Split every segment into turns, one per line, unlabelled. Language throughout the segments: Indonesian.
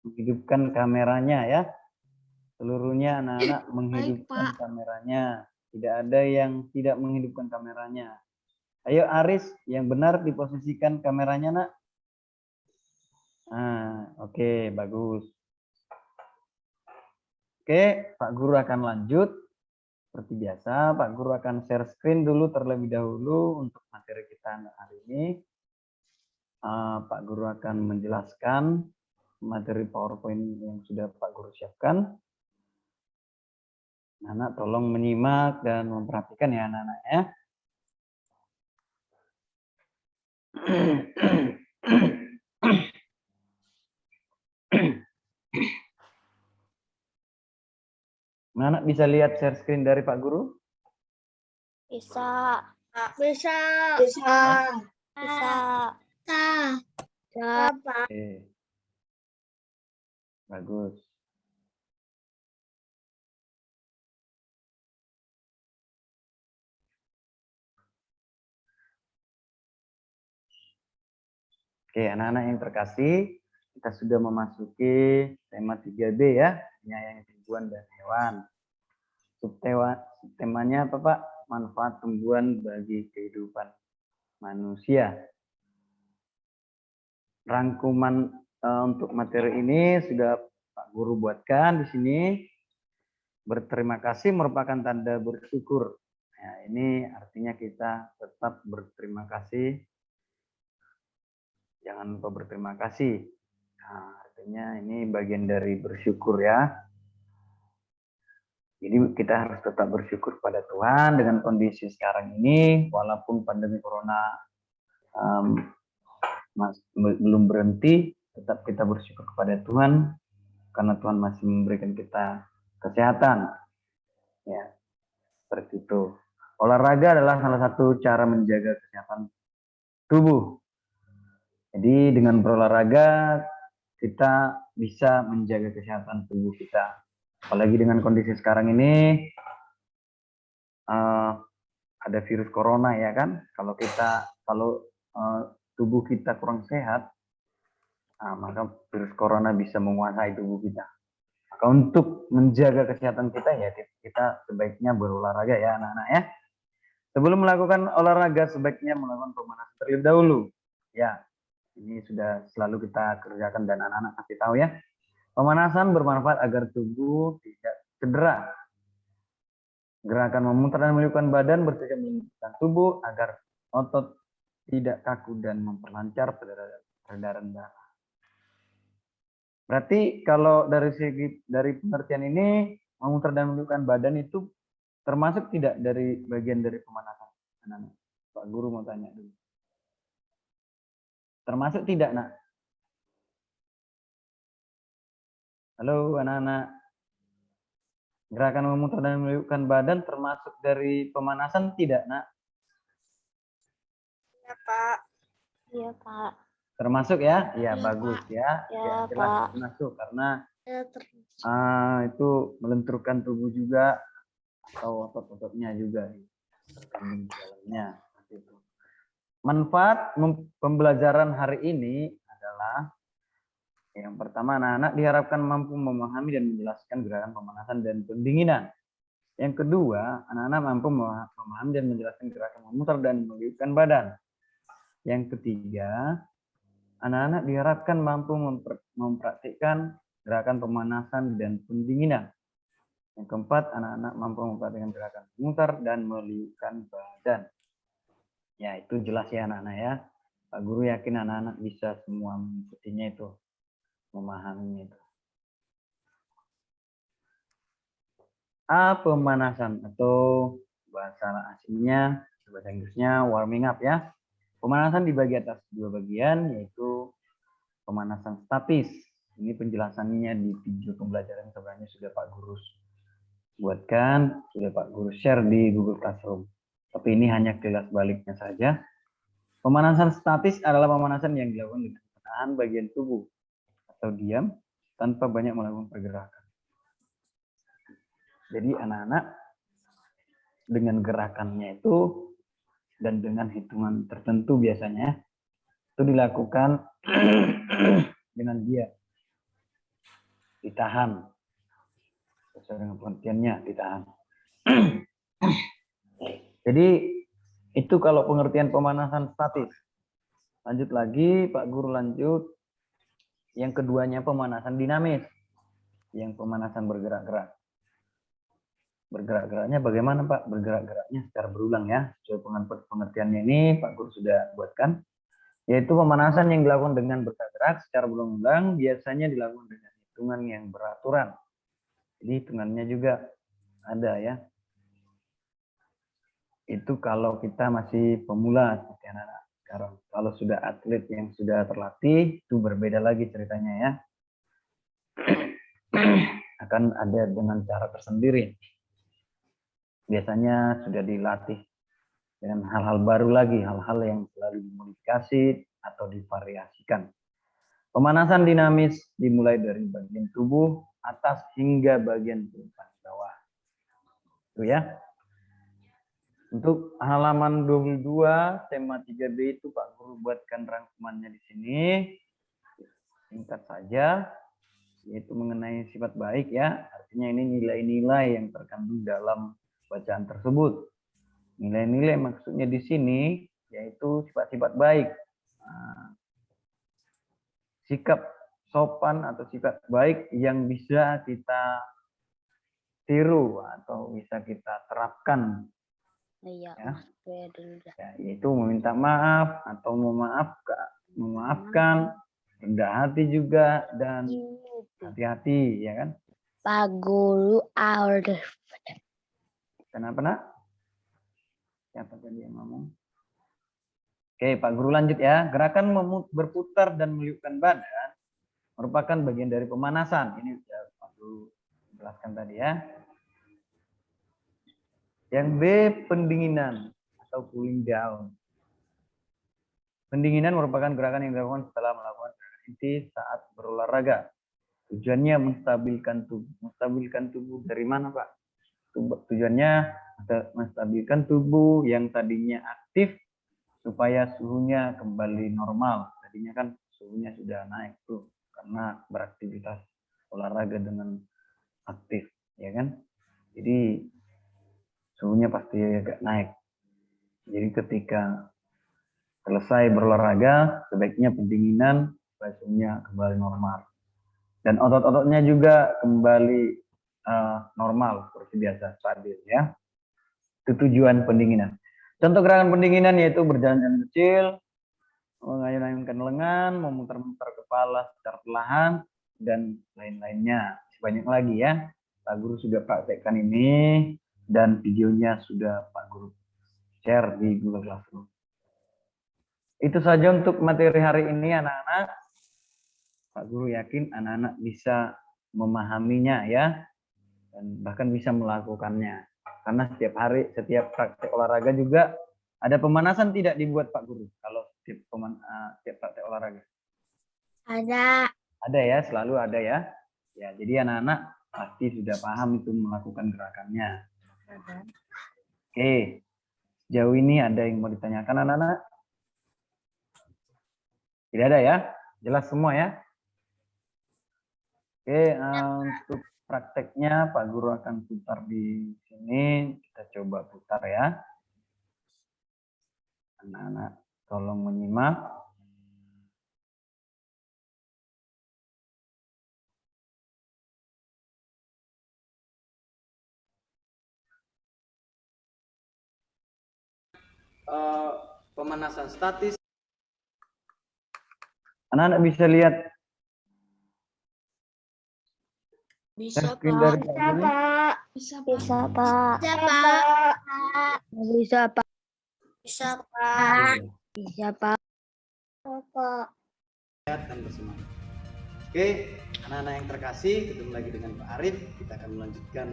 menghidupkan kameranya ya. Seluruhnya anak-anak menghidupkan kameranya. Tidak ada yang tidak menghidupkan kameranya. Ayo Aris, yang benar diposisikan kameranya nak. Nah, oke, bagus. Oke, Pak Guru akan lanjut. Seperti biasa, Pak Guru akan share screen dulu terlebih dahulu untuk materi kita hari ini. Pak Guru akan menjelaskan materi PowerPoint yang sudah Pak Guru siapkan. Anak tolong menyimak dan memperhatikan ya anak-anak ya. Anak bisa lihat share screen dari Pak Guru?
Bisa.
Bisa.
Bisa.
Bisa.
Oke. Bagus. Oke, anak-anak yang terkasih, kita sudah memasuki tema 3B ya, penyayang tumbuhan dan hewan. Subtemanya apa Pak? Manfaat tumbuhan bagi kehidupan manusia. Rangkuman untuk materi ini sudah Pak Guru buatkan di sini. Berterima kasih merupakan tanda bersyukur. Nah, ini artinya kita tetap berterima kasih. Jangan lupa berterima kasih. Nah, artinya ini bagian dari bersyukur ya. Jadi kita harus tetap bersyukur pada Tuhan dengan kondisi sekarang ini, walaupun pandemi corona belum berhenti, tetap kita bersyukur kepada Tuhan karena Tuhan masih memberikan kita kesehatan. Ya, seperti itu. Olahraga adalah salah satu cara menjaga kesehatan tubuh. Jadi dengan berolahraga kita bisa menjaga kesehatan tubuh kita. Apalagi dengan kondisi sekarang ini ada virus corona ya kan. Kalau tubuh kita kurang sehat, maka virus corona bisa menguasai tubuh kita. Maka untuk menjaga kesehatan kita ya kita sebaiknya berolahraga ya anak-anak ya. Sebelum melakukan olahraga sebaiknya melakukan pemanasan terlebih dahulu. Ya, ini sudah selalu kita kerjakan dan anak-anak kasih tahu ya. Pemanasan bermanfaat agar tubuh tidak cedera. Gerakan memutar dan meniupkan badan bersihkan menentukan tubuh agar otot tidak kaku dan memperlancar peredaran darah. Berarti kalau dari pengertian ini memutar dan meniupkan badan itu termasuk tidak dari bagian dari pemanasan? Anak-anak. Pak Guru mau tanya dulu. Termasuk tidak, Nak? Halo, anak-anak. Gerakan memutar dan meniupkan badan termasuk dari pemanasan tidak, Nak?
Iya, Pak.
Iya, Pak.
Termasuk ya? Iya,
Iya,
bagus
Pak.
ya.
Ya,
Jelas
Pak.
termasuk karena
Ya,
itu melenturkan tubuh juga atau otot-ototnya juga terkandung di dalamnya. Manfaat pembelajaran hari ini adalah yang pertama, anak-anak diharapkan mampu memahami dan menjelaskan gerakan pemanasan dan pendinginan. Yang kedua, anak-anak mampu memahami dan menjelaskan gerakan memutar dan meliupkan badan. Yang ketiga, anak-anak diharapkan mampu mempraktikkan gerakan pemanasan dan pendinginan. Yang keempat, anak-anak mampu mempraktikkan gerakan memutar dan meliupkan badan. Ya, itu jelas ya anak-anak ya. Pak Guru yakin anak-anak bisa semua mengikutinya itu, memahaminya itu. Pemanasan atau bahasa aslinya, bahasa Inggrisnya warming up ya. Pemanasan dibagi atas dua bagian, yaitu pemanasan statis. Ini penjelasannya di video pembelajaran sebenarnya sudah Pak Guru buatkan, sudah Pak Guru share di Google Classroom. Tapi ini hanya kelas baliknya saja. Pemanasan statis adalah pemanasan yang dilakukan dengan menahan bagian tubuh atau diam tanpa banyak melakukan pergerakan. Jadi anak-anak dengan gerakannya itu dan dengan hitungan tertentu biasanya itu dilakukan dengan diam. ditahan. Sesuai dengan pengertiannya, ditahan. Jadi itu kalau pengertian pemanasan statis. Lanjut lagi, Pak Guru lanjut. Yang keduanya pemanasan dinamis. Yang pemanasan bergerak-gerak. Bergerak-geraknya bagaimana Pak? Bergerak-geraknya secara berulang ya. Sesuai pengertiannya ini Pak Guru sudah buatkan. Yaitu pemanasan yang dilakukan dengan bergerak-gerak secara berulang-ulang. Biasanya dilakukan dengan hitungan yang beraturan. Jadi hitungannya juga ada ya. Itu kalau kita masih pemula seperti anak-anak sekarang. Kalau sudah atlet yang sudah terlatih, itu berbeda lagi ceritanya ya. Akan ada dengan cara tersendiri. Biasanya sudah dilatih dengan hal-hal baru lagi, hal-hal yang selalu dimodifikasi atau divariasikan. Pemanasan dinamis dimulai dari bagian tubuh atas hingga bagian paling bawah. Itu ya. Untuk halaman 22, tema 3B itu Pak Guru buatkan rangkumannya di sini. Singkat saja, yaitu mengenai sifat baik ya. Artinya ini nilai-nilai yang terkandung dalam bacaan tersebut. Nilai-nilai maksudnya di sini yaitu sifat-sifat baik. Nah, sikap sopan atau sikap baik yang bisa kita tiru atau bisa kita terapkan.
Iya,
Ya.
dulu dah.
Ya, yaitu meminta maaf atau memaafkan, rendah hati juga, dan hati-hati, ya kan?
Pak Guru order.
Kenapa nak? Siapa tadi yang ngomong? Oke, Pak Guru lanjut ya. Gerakan berputar dan meliupkan badan merupakan bagian dari pemanasan. Ini sudah Pak Guru jelaskan tadi ya. Yang B, pendinginan atau cooling down. Pendinginan merupakan gerakan yang dilakukan setelah melakukan gerakan inti saat berolahraga. Tujuannya menstabilkan tubuh dari mana, Pak? Tujuannya menstabilkan tubuh yang tadinya aktif supaya suhunya kembali normal. Tadinya kan suhunya sudah naik tuh karena beraktivitas olahraga dengan aktif, ya kan? Jadi suhunya pasti agak naik. Jadi ketika selesai berolahraga, sebaiknya pendinginan supaya suhunya kembali normal. Dan otot-ototnya juga kembali normal seperti biasa, stabil ya. Itu tujuan pendinginan. Contoh gerakan pendinginan yaitu berjalan-jalan kecil, mengayun-ayunkan lengan, memutar-mutar kepala secara perlahan, dan lain-lainnya. Banyak lagi ya. Pak Guru sudah praktekkan ini, dan videonya sudah Pak Guru share di Google Classroom. Itu saja untuk materi hari ini anak-anak. Pak Guru yakin anak-anak bisa memahaminya ya, dan bahkan bisa melakukannya. Karena setiap hari, setiap praktek olahraga juga ada pemanasan tidak dibuat Pak Guru kalau setiap praktek olahraga?
Ada.
Ada ya, selalu ada ya. Ya, jadi anak-anak pasti sudah paham itu melakukan gerakannya. Oke, sejauh ini ada yang mau ditanyakan anak-anak? Tidak ada ya? Jelas semua ya? Oke, untuk prakteknya Pak Guru akan putar di sini. Kita coba putar ya. Anak-anak tolong menyimak. Pemanasan statis. Anak-anak bisa lihat
Bisa,
screen
Pak.
dari
Bisa,
Pak Guru?
Pak. Bisa, Pak. Bisa, Pak. Bisa, Pak. Bisa, Pak. Bisa, Pak. Pak.
Dan bersemangat. Oke, anak-anak yang terkasih, ketemu lagi dengan Pak Arif. Kita akan melanjutkan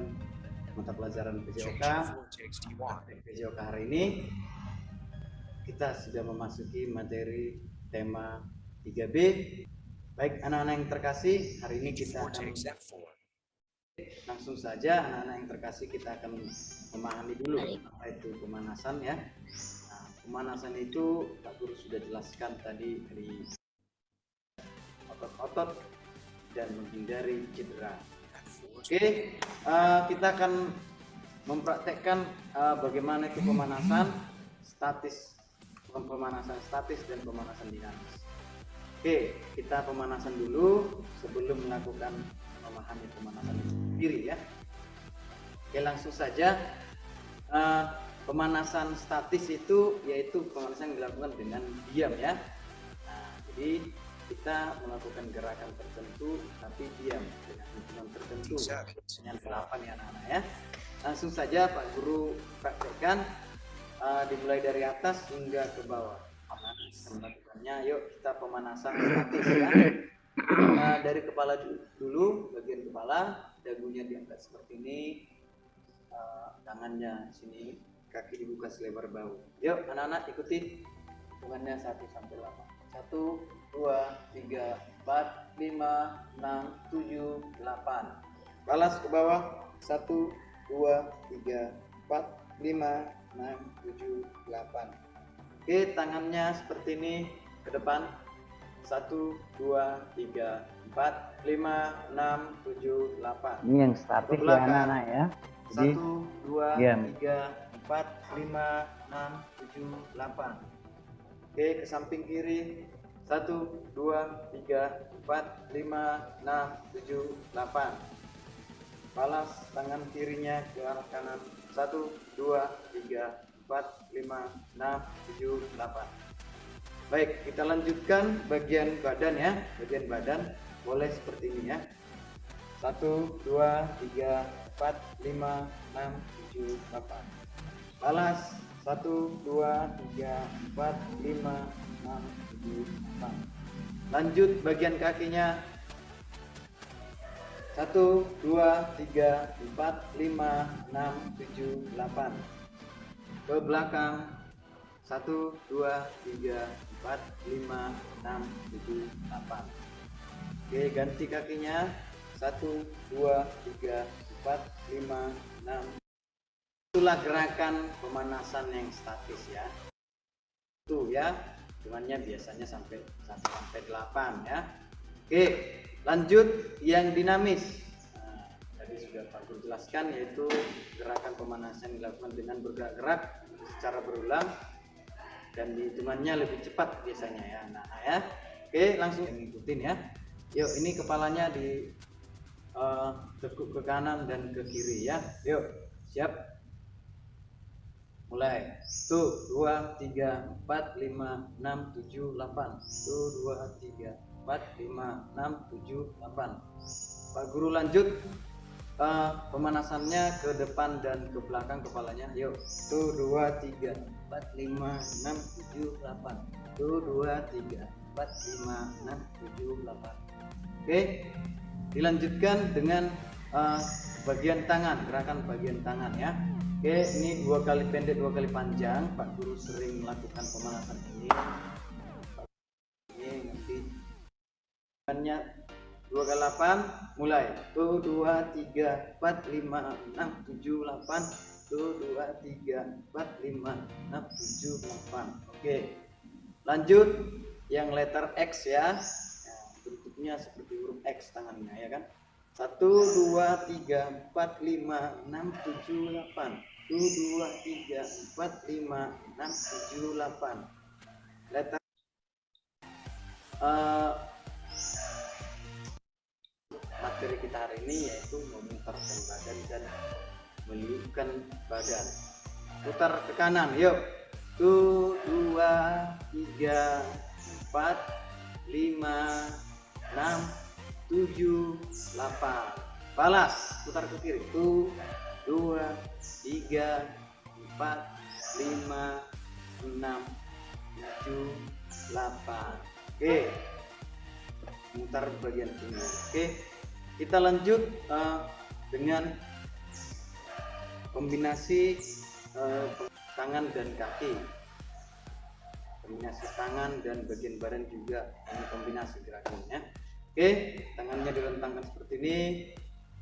mata pelajaran PJOK. PJOK hari ini kita sudah memasuki materi tema 3B. Baik anak-anak yang terkasih, hari ini kita akan langsung saja anak-anak yang terkasih kita akan memahami dulu apa itu pemanasan ya. Nah, pemanasan itu Pak Guru sudah jelaskan tadi dari otot-otot dan menghindari cedera. Oke, kita akan mempraktekkan bagaimana itu pemanasan statis dan pemanasan dinamis. Oke, kita pemanasan dulu sebelum melakukan memahami pemanasan itu sendiri ya. Oke, langsung saja. Pemanasan statis itu yaitu pemanasan yang dilakukan dengan diam ya. Nah, jadi kita melakukan gerakan tertentu tapi diam dengan hitungan tertentu dengan 8 ya anak-anak ya. Langsung saja Pak Guru praktekkan, dimulai dari atas hingga ke bawah. Nah, melakukannya, yuk kita pemanasan statis ya. Dari kepala dulu, bagian kepala, dagunya diangkat seperti ini, tangannya sini, kaki dibuka selebar bahu. Yuk anak-anak ikuti hitungannya 1 sampai 8. 1, 2, 3, 4, 5, 6, 7, 8. Balas ke bawah. 1, 2, 3, 4, 5, 6, 7, 8. Oke, tangannya seperti ini ke depan. 1, 2, 3, 4, 5, 6, 7, 8. Ini yang statis ya anak-anak ya.
1, 2, 3, 4, 5, 6, 7, 8. Oke, ke samping kiri. 1, 2, 3, 4, 5, 6, 7, 8. Balas tangan kirinya ke arah kanan. 1, 2, 3, 4, 5, 6, 7, 8. Baik, kita lanjutkan bagian badan ya. Bagian badan boleh seperti ini ya. 1, 2, 3, 4, 5, 6, 7, 8. Balas 1, 2, 3, 4, 5, 6, 7, 8. Lanjut bagian kakinya. 1, 2, 3, 4, 5, 6, 7, 8. Ke belakang. 1, 2, 3, 4, 5, 6, 7, 8. Oke, ganti kakinya. 1, 2, 3, 4, 5, 6. Itulah gerakan pemanasan yang statis ya. Itu ya, hitungannya biasanya sampai 1 sampai 8 ya. Oke, lanjut yang dinamis. Nah, tadi sudah Pak Guru jelaskan, yaitu gerakan pemanasan yang dilakukan dengan bergerak-gerak secara berulang dan hitungannya lebih cepat biasanya ya. Nah ya, oke langsung ngikutin ya. Yuk, ini kepalanya di tekuk ke kanan dan ke kiri ya. Yuk, siap. Mulai. 1, 2, 3, 4, 5, 6, 7, 8. 1, 2, 3, 4, 5, 6, 7, 8. Pak Guru lanjut pemanasannya ke depan dan ke belakang kepalanya. Yuk. 1, 2, 3, 4, 5, 6, 7, 8. 1, 2, 3, 4, 5, 6, 7, 8. Oke. Dilanjutkan dengan bagian tangan, gerakan bagian tangan ya. Oke, ini 2 kali pendek 2 kali panjang. Pak Guru sering melakukan pemanasan ini. Ini nanti tangannya 2 kali 8, mulai. 1, 2, 3, 4, 5, 6, 7, 8. 1, 2, 3, 4, 5, 6, 7, 8. Oke. Lanjut yang letter X ya. Bentuknya seperti huruf X tangannya ya kan. 1, 2, 3, 4, 5, 6, 7, 8. 1, 2, 3, 4, 5, 6, 7, 8. Letter materi kita hari ini yaitu memutarkan badan dan meliupkan badan. Putar ke kanan, yuk. 1, 2, 3, 4, 5, 6, 7, 8. Balas, putar ke kiri. 1, 2, 3, 4, 5, 6, 7, 8. Oke. Mutar bagian ini. Oke. Kita lanjut dengan kombinasi tangan dan kaki. Kombinasi tangan dan bagian badan juga ini kombinasi gerakannya. Oke, tangannya direntangkan seperti ini.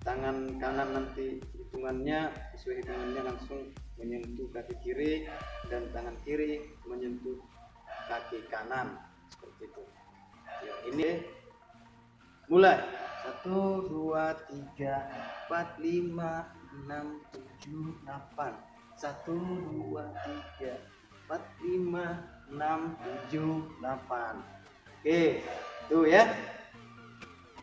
Tangan kanan nanti hitungannya sesuai hitungannya langsung menyentuh kaki kiri dan tangan kiri menyentuh kaki kanan seperti itu. Ya, ini Mulai. 1, 2, 3, 4, 5, 6, 7, 8. 1, 2, 3, 4, 5, 6, 7, 8. Oke, tuh ya.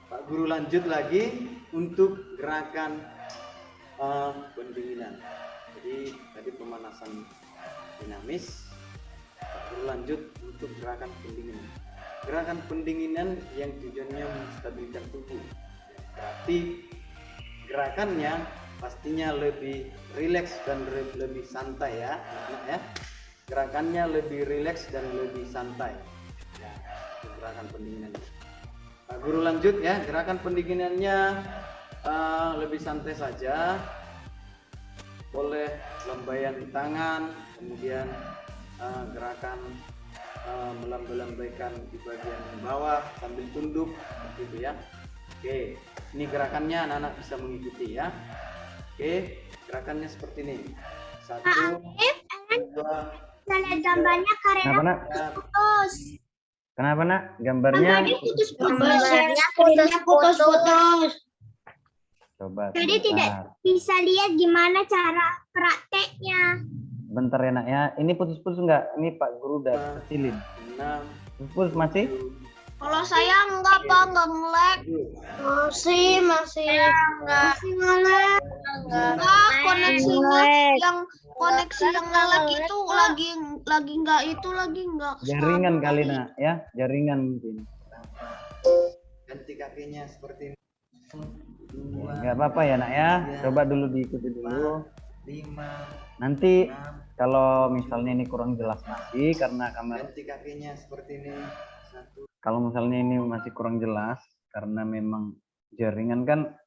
Pak Guru lanjut lagi untuk gerakan pendinginan. Jadi tadi pemanasan dinamis. Pak Guru lanjut untuk gerakan pendinginan. Gerakan pendinginan yang tujuannya menstabilkan tubuh. Berarti gerakannya pastinya lebih rileks dan lebih santai ya, anak-anak ya. Gerakannya lebih rileks dan lebih santai. Ya, gerakan pendinginan. Pak Guru lanjut ya, gerakan pendinginannya lebih santai saja. Boleh lambaian tangan, kemudian gerakan melambai-lambaikan di bagian bawah sambil tunduk seperti itu ya. Oke, ini gerakannya anak-anak bisa mengikuti ya. Oke, gerakannya seperti ini. 1, 2,
Lihat gambarnya karena
Kenapa nak?
putus.
Kenapa nak? Gambarnya
Gambarnya putus-putus.
coba.
Jadi tidak bisa lihat gimana cara prakteknya.
Bentar ya nak ya. Ini putus-putus enggak? Ini Pak Guru udah kecilin.
6,
Putus masih?
Kalau saya enggak Pak, enggak nge-lag. Masih nge-lag. Enggak, koneksinya yang koneksi yang nge-lag itu lagi enggak.
Jaringan kali nak ya. Jaringan mungkin.
ganti kakinya seperti ini.
Enggak apa-apa ya nak ya. Coba dulu diikuti dulu.
5,
Nanti
6,
kalau misalnya ini kurang jelas masih karena kamera.
ganti kakinya seperti ini. 1,
Kalau misalnya ini masih kurang jelas karena memang jaringan kan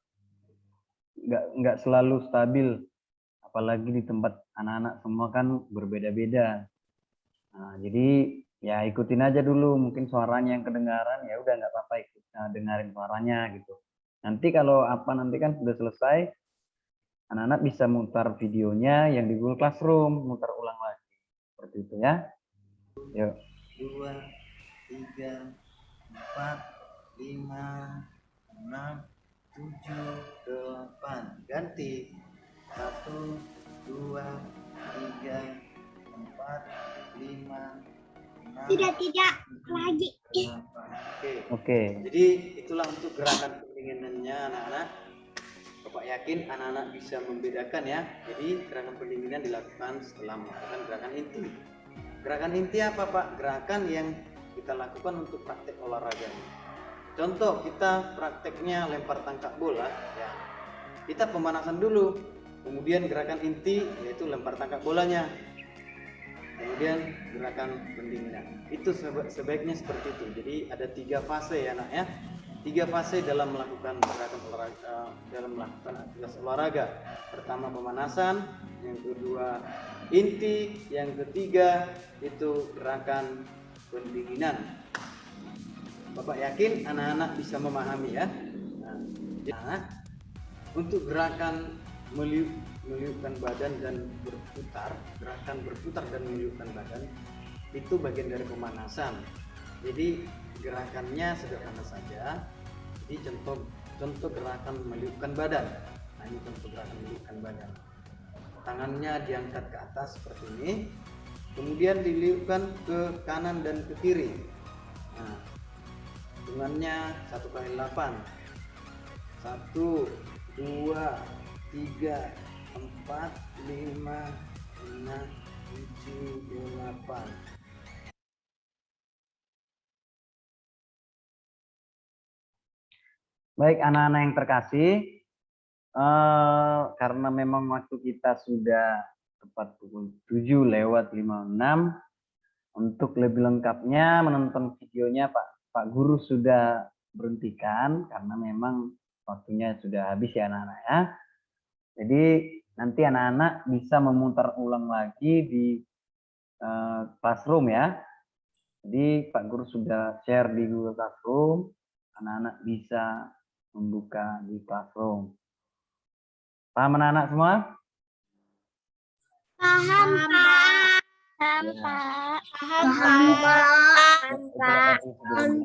nggak selalu stabil, apalagi di tempat anak-anak semua kan berbeda-beda. Nah, jadi ya ikutin aja dulu, mungkin suaranya yang kedengaran ya udah nggak apa-apa ikut dengarin suaranya gitu. Nanti kalau nanti kan sudah selesai, anak-anak bisa mutar videonya yang di Google Classroom, mutar ulang lagi seperti itu ya. Yuk.
2, 3, 4, 5, 6, 7, 8. Ganti. 1, 2, 3, 4, 5, 6.
Tidak lagi.
8.
Oke.
Jadi itulah untuk gerakan pendinginannya anak-anak. Bapak yakin anak-anak bisa membedakan ya. Jadi gerakan pendinginan dilakukan setelah melakukan gerakan inti. Gerakan inti apa Pak? Gerakan yang kita lakukan untuk praktek olahraga. Contoh kita prakteknya lempar tangkap bola ya. Kita pemanasan dulu. Kemudian gerakan inti yaitu lempar tangkap bolanya. Kemudian gerakan pendinginan. Itu sebaiknya seperti itu. Jadi ada 3 fase ya nak ya. 3 fase dalam melakukan gerakan olahraga, dalam melakukan aktivitas olahraga. Pertama pemanasan, yang kedua inti, yang ketiga itu gerakan pendinginan. Bapak yakin anak-anak bisa memahami ya. Nah, untuk gerakan meliupkan badan dan berputar, gerakan berputar dan meliupkan badan itu bagian dari pemanasan. Jadi gerakannya sederhana saja. Jadi contoh gerakan meliupkan badan. Nah, ini contoh gerakan meliupkan badan. Tangannya diangkat ke atas seperti ini. Kemudian diliupkan ke kanan dan ke kiri. Nah, hitungannya 1 kali 8. 1, 2, 3, 4, 5, 6, 7, 8.
Baik anak-anak yang terkasih, karena memang waktu kita sudah tepat pukul 7:56, untuk lebih lengkapnya menonton videonya Pak Guru sudah berhentikan karena memang waktunya sudah habis ya anak-anak ya. Jadi nanti anak-anak bisa memutar ulang lagi di Classroom ya. Jadi Pak Guru sudah share di Google Classroom, anak-anak bisa membuka di Classroom. Paham anak-anak semua?
Paham, Pak. Paham, Pak. Paham, Pak.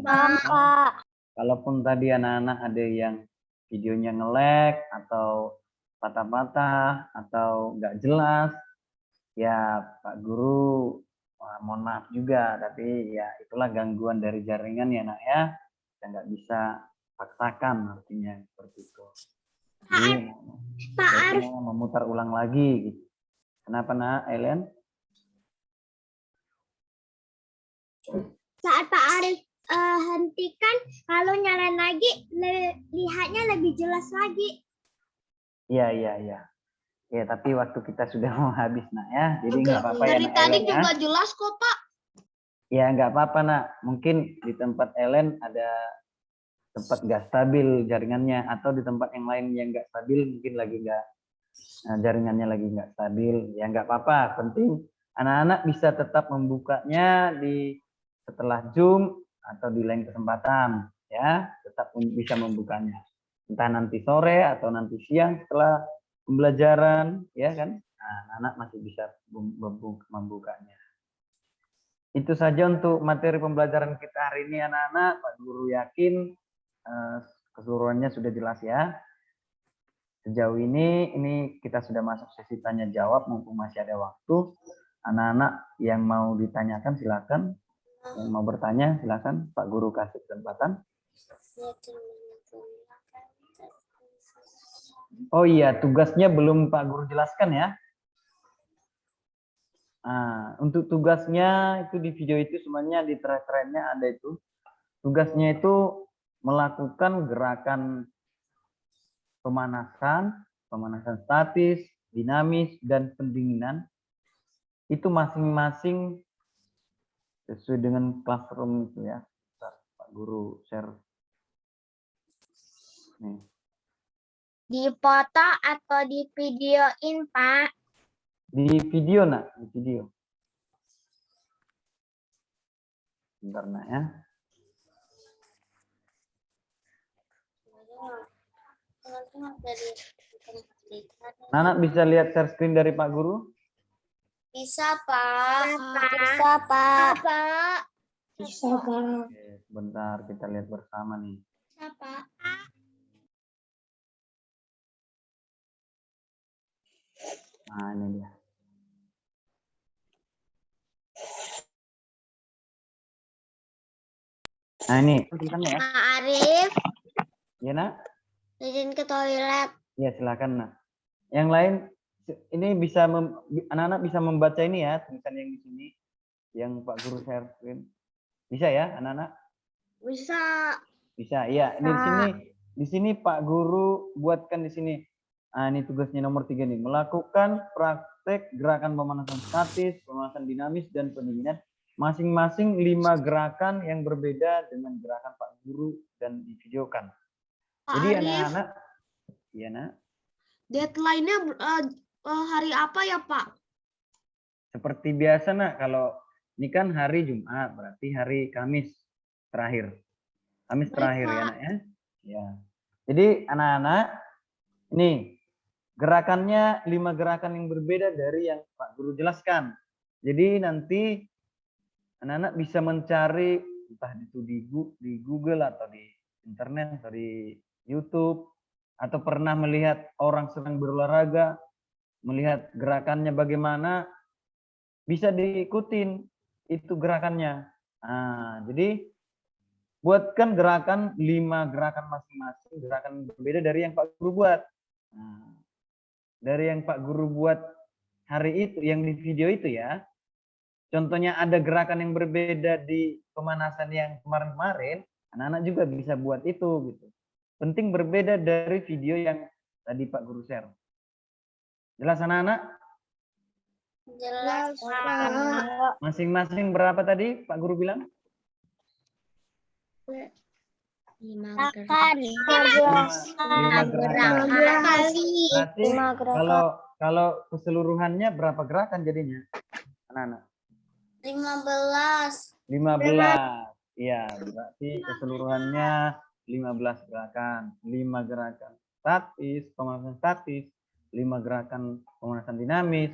Paham, Pak.
kalaupun tadi anak-anak ada yang videonya nge-lag atau patah-patah atau nggak jelas, ya Pak Guru mohon maaf juga, tapi ya itulah gangguan dari jaringan ya nak ya, kita nggak bisa paksakan artinya seperti itu. Jadi
Pak Arif,
mau memutar ulang lagi gitu. Kenapa nak Ellen?
saat Pak Arif hentikan, kalau nyalain lagi, lihatnya lebih jelas lagi.
Iya, iya, iya. Ya, tapi waktu kita sudah mau habis nak ya, jadi nggak apa-apa ya
Dari
nak
tadi
Ellen ya.
juga jelas kok Pak.
Ya nggak apa-apa nak, mungkin di tempat Ellen ada tempat nggak stabil jaringannya, atau di tempat yang lain yang nggak stabil mungkin lagi nggak jaringannya lagi nggak stabil, ya nggak apa-apa. Penting anak-anak bisa tetap membukanya di setelah Zoom atau di lain kesempatan, ya tetap bisa membukanya. Entah nanti sore atau nanti siang setelah pembelajaran, ya kan? Nah, anak-anak masih bisa membukanya. Itu saja untuk materi pembelajaran kita hari ini anak-anak. Pak Guru yakin keseluruhannya sudah jelas ya. Sejauh ini kita sudah masuk sesi tanya jawab, mumpung masih ada waktu. Anak-anak yang mau ditanyakan silakan. Yang mau bertanya silakan, Pak Guru kasih kesempatan. Oh iya, tugasnya belum Pak Guru jelaskan ya. Nah, untuk tugasnya itu di video itu semuanya di track-tracknya ada itu. Tugasnya itu melakukan gerakan pemanasan statis, dinamis, dan pendinginan. Itu masing-masing sesuai dengan classroom itu ya. Pak Guru share. Nih.
Di foto atau di videoin Pak?
Di video nak, di video. Bentar nak ya. Anak bisa lihat share screen dari Pak Guru?
Bisa Pak. Bisa Pak. Bisa Pak.
Oke, sebentar kita lihat bersama nih.
Bisa Pak.
Nah ini dia. Nah ini tulisannya ya.
Pak Arif,
Ya nak?
izin ke toilet.
Ya silakan nak. Yang lain ini bisa anak-anak bisa membaca ini ya tulisan yang di sini yang Pak Guru share screen. Bisa ya anak-anak?
Bisa.
Bisa. Iya, ini di sini Pak Guru buatkan di sini. Nah, ini tugasnya nomor 3 nih. Melakukan praktek gerakan pemanasan statis, pemanasan dinamis dan pendinginan masing-masing 5 gerakan yang berbeda dengan gerakan Pak Guru dan divideokan.
Pak
Jadi
Arif,
anak-anak, iya nak.
deadline-nya hari apa ya Pak?
Seperti biasa nak, kalau ini kan hari Jumat, berarti hari Kamis terakhir. Kamis terakhir ya nak ya. Ya. Jadi anak-anak, ini gerakannya 5 gerakan yang berbeda dari yang Pak Guru jelaskan. Jadi nanti anak-anak bisa mencari entah itu di Google atau di internet atau di YouTube, atau pernah melihat orang sedang berolahraga, melihat gerakannya bagaimana, bisa diikutin itu gerakannya. Nah, jadi buatkan gerakan 5 gerakan masing-masing, gerakan berbeda dari yang Pak Guru buat. Nah, dari yang Pak Guru buat hari itu, yang di video itu ya. Contohnya ada gerakan yang berbeda di pemanasan yang kemarin-kemarin, anak-anak juga bisa buat itu gitu. Penting berbeda dari video yang tadi Pak Guru share. Jelas anak-anak?
Jelas Pak.
Masing-masing berapa tadi Pak Guru bilang?
5
gerakan. Berarti kalau keseluruhannya berapa gerakan jadinya anak-anak?
15.
15. Iya, berarti keseluruhannya 15 gerakan. 5 gerakan statis, pemanasan statis, 5 gerakan pemanasan dinamis,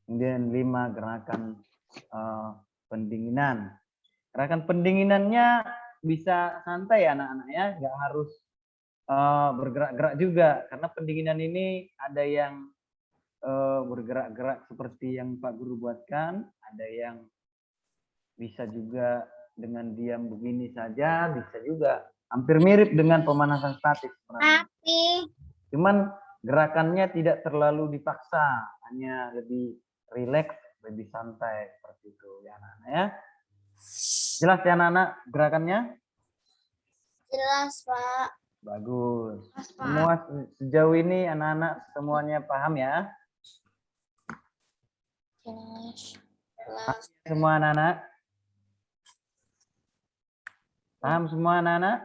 kemudian 5 gerakan pendinginan. Gerakan pendinginannya bisa santai ya anak-anak ya, nggak harus bergerak-gerak juga, karena pendinginan ini ada yang bergerak-gerak seperti yang Pak Guru buatkan, ada yang bisa juga dengan diam begini saja, bisa juga hampir mirip dengan pemanasan statis.
Tapi
Cuman gerakannya tidak terlalu dipaksa, hanya lebih rileks, lebih santai seperti itu ya anak-anak ya. Jelas ya anak-anak gerakannya?
jelas, Pak.
Bagus.
Jelas, Pak.
Semua sejauh ini anak-anak semuanya paham ya?
Jelas.
Semua anak-anak? Paham semua anak-anak?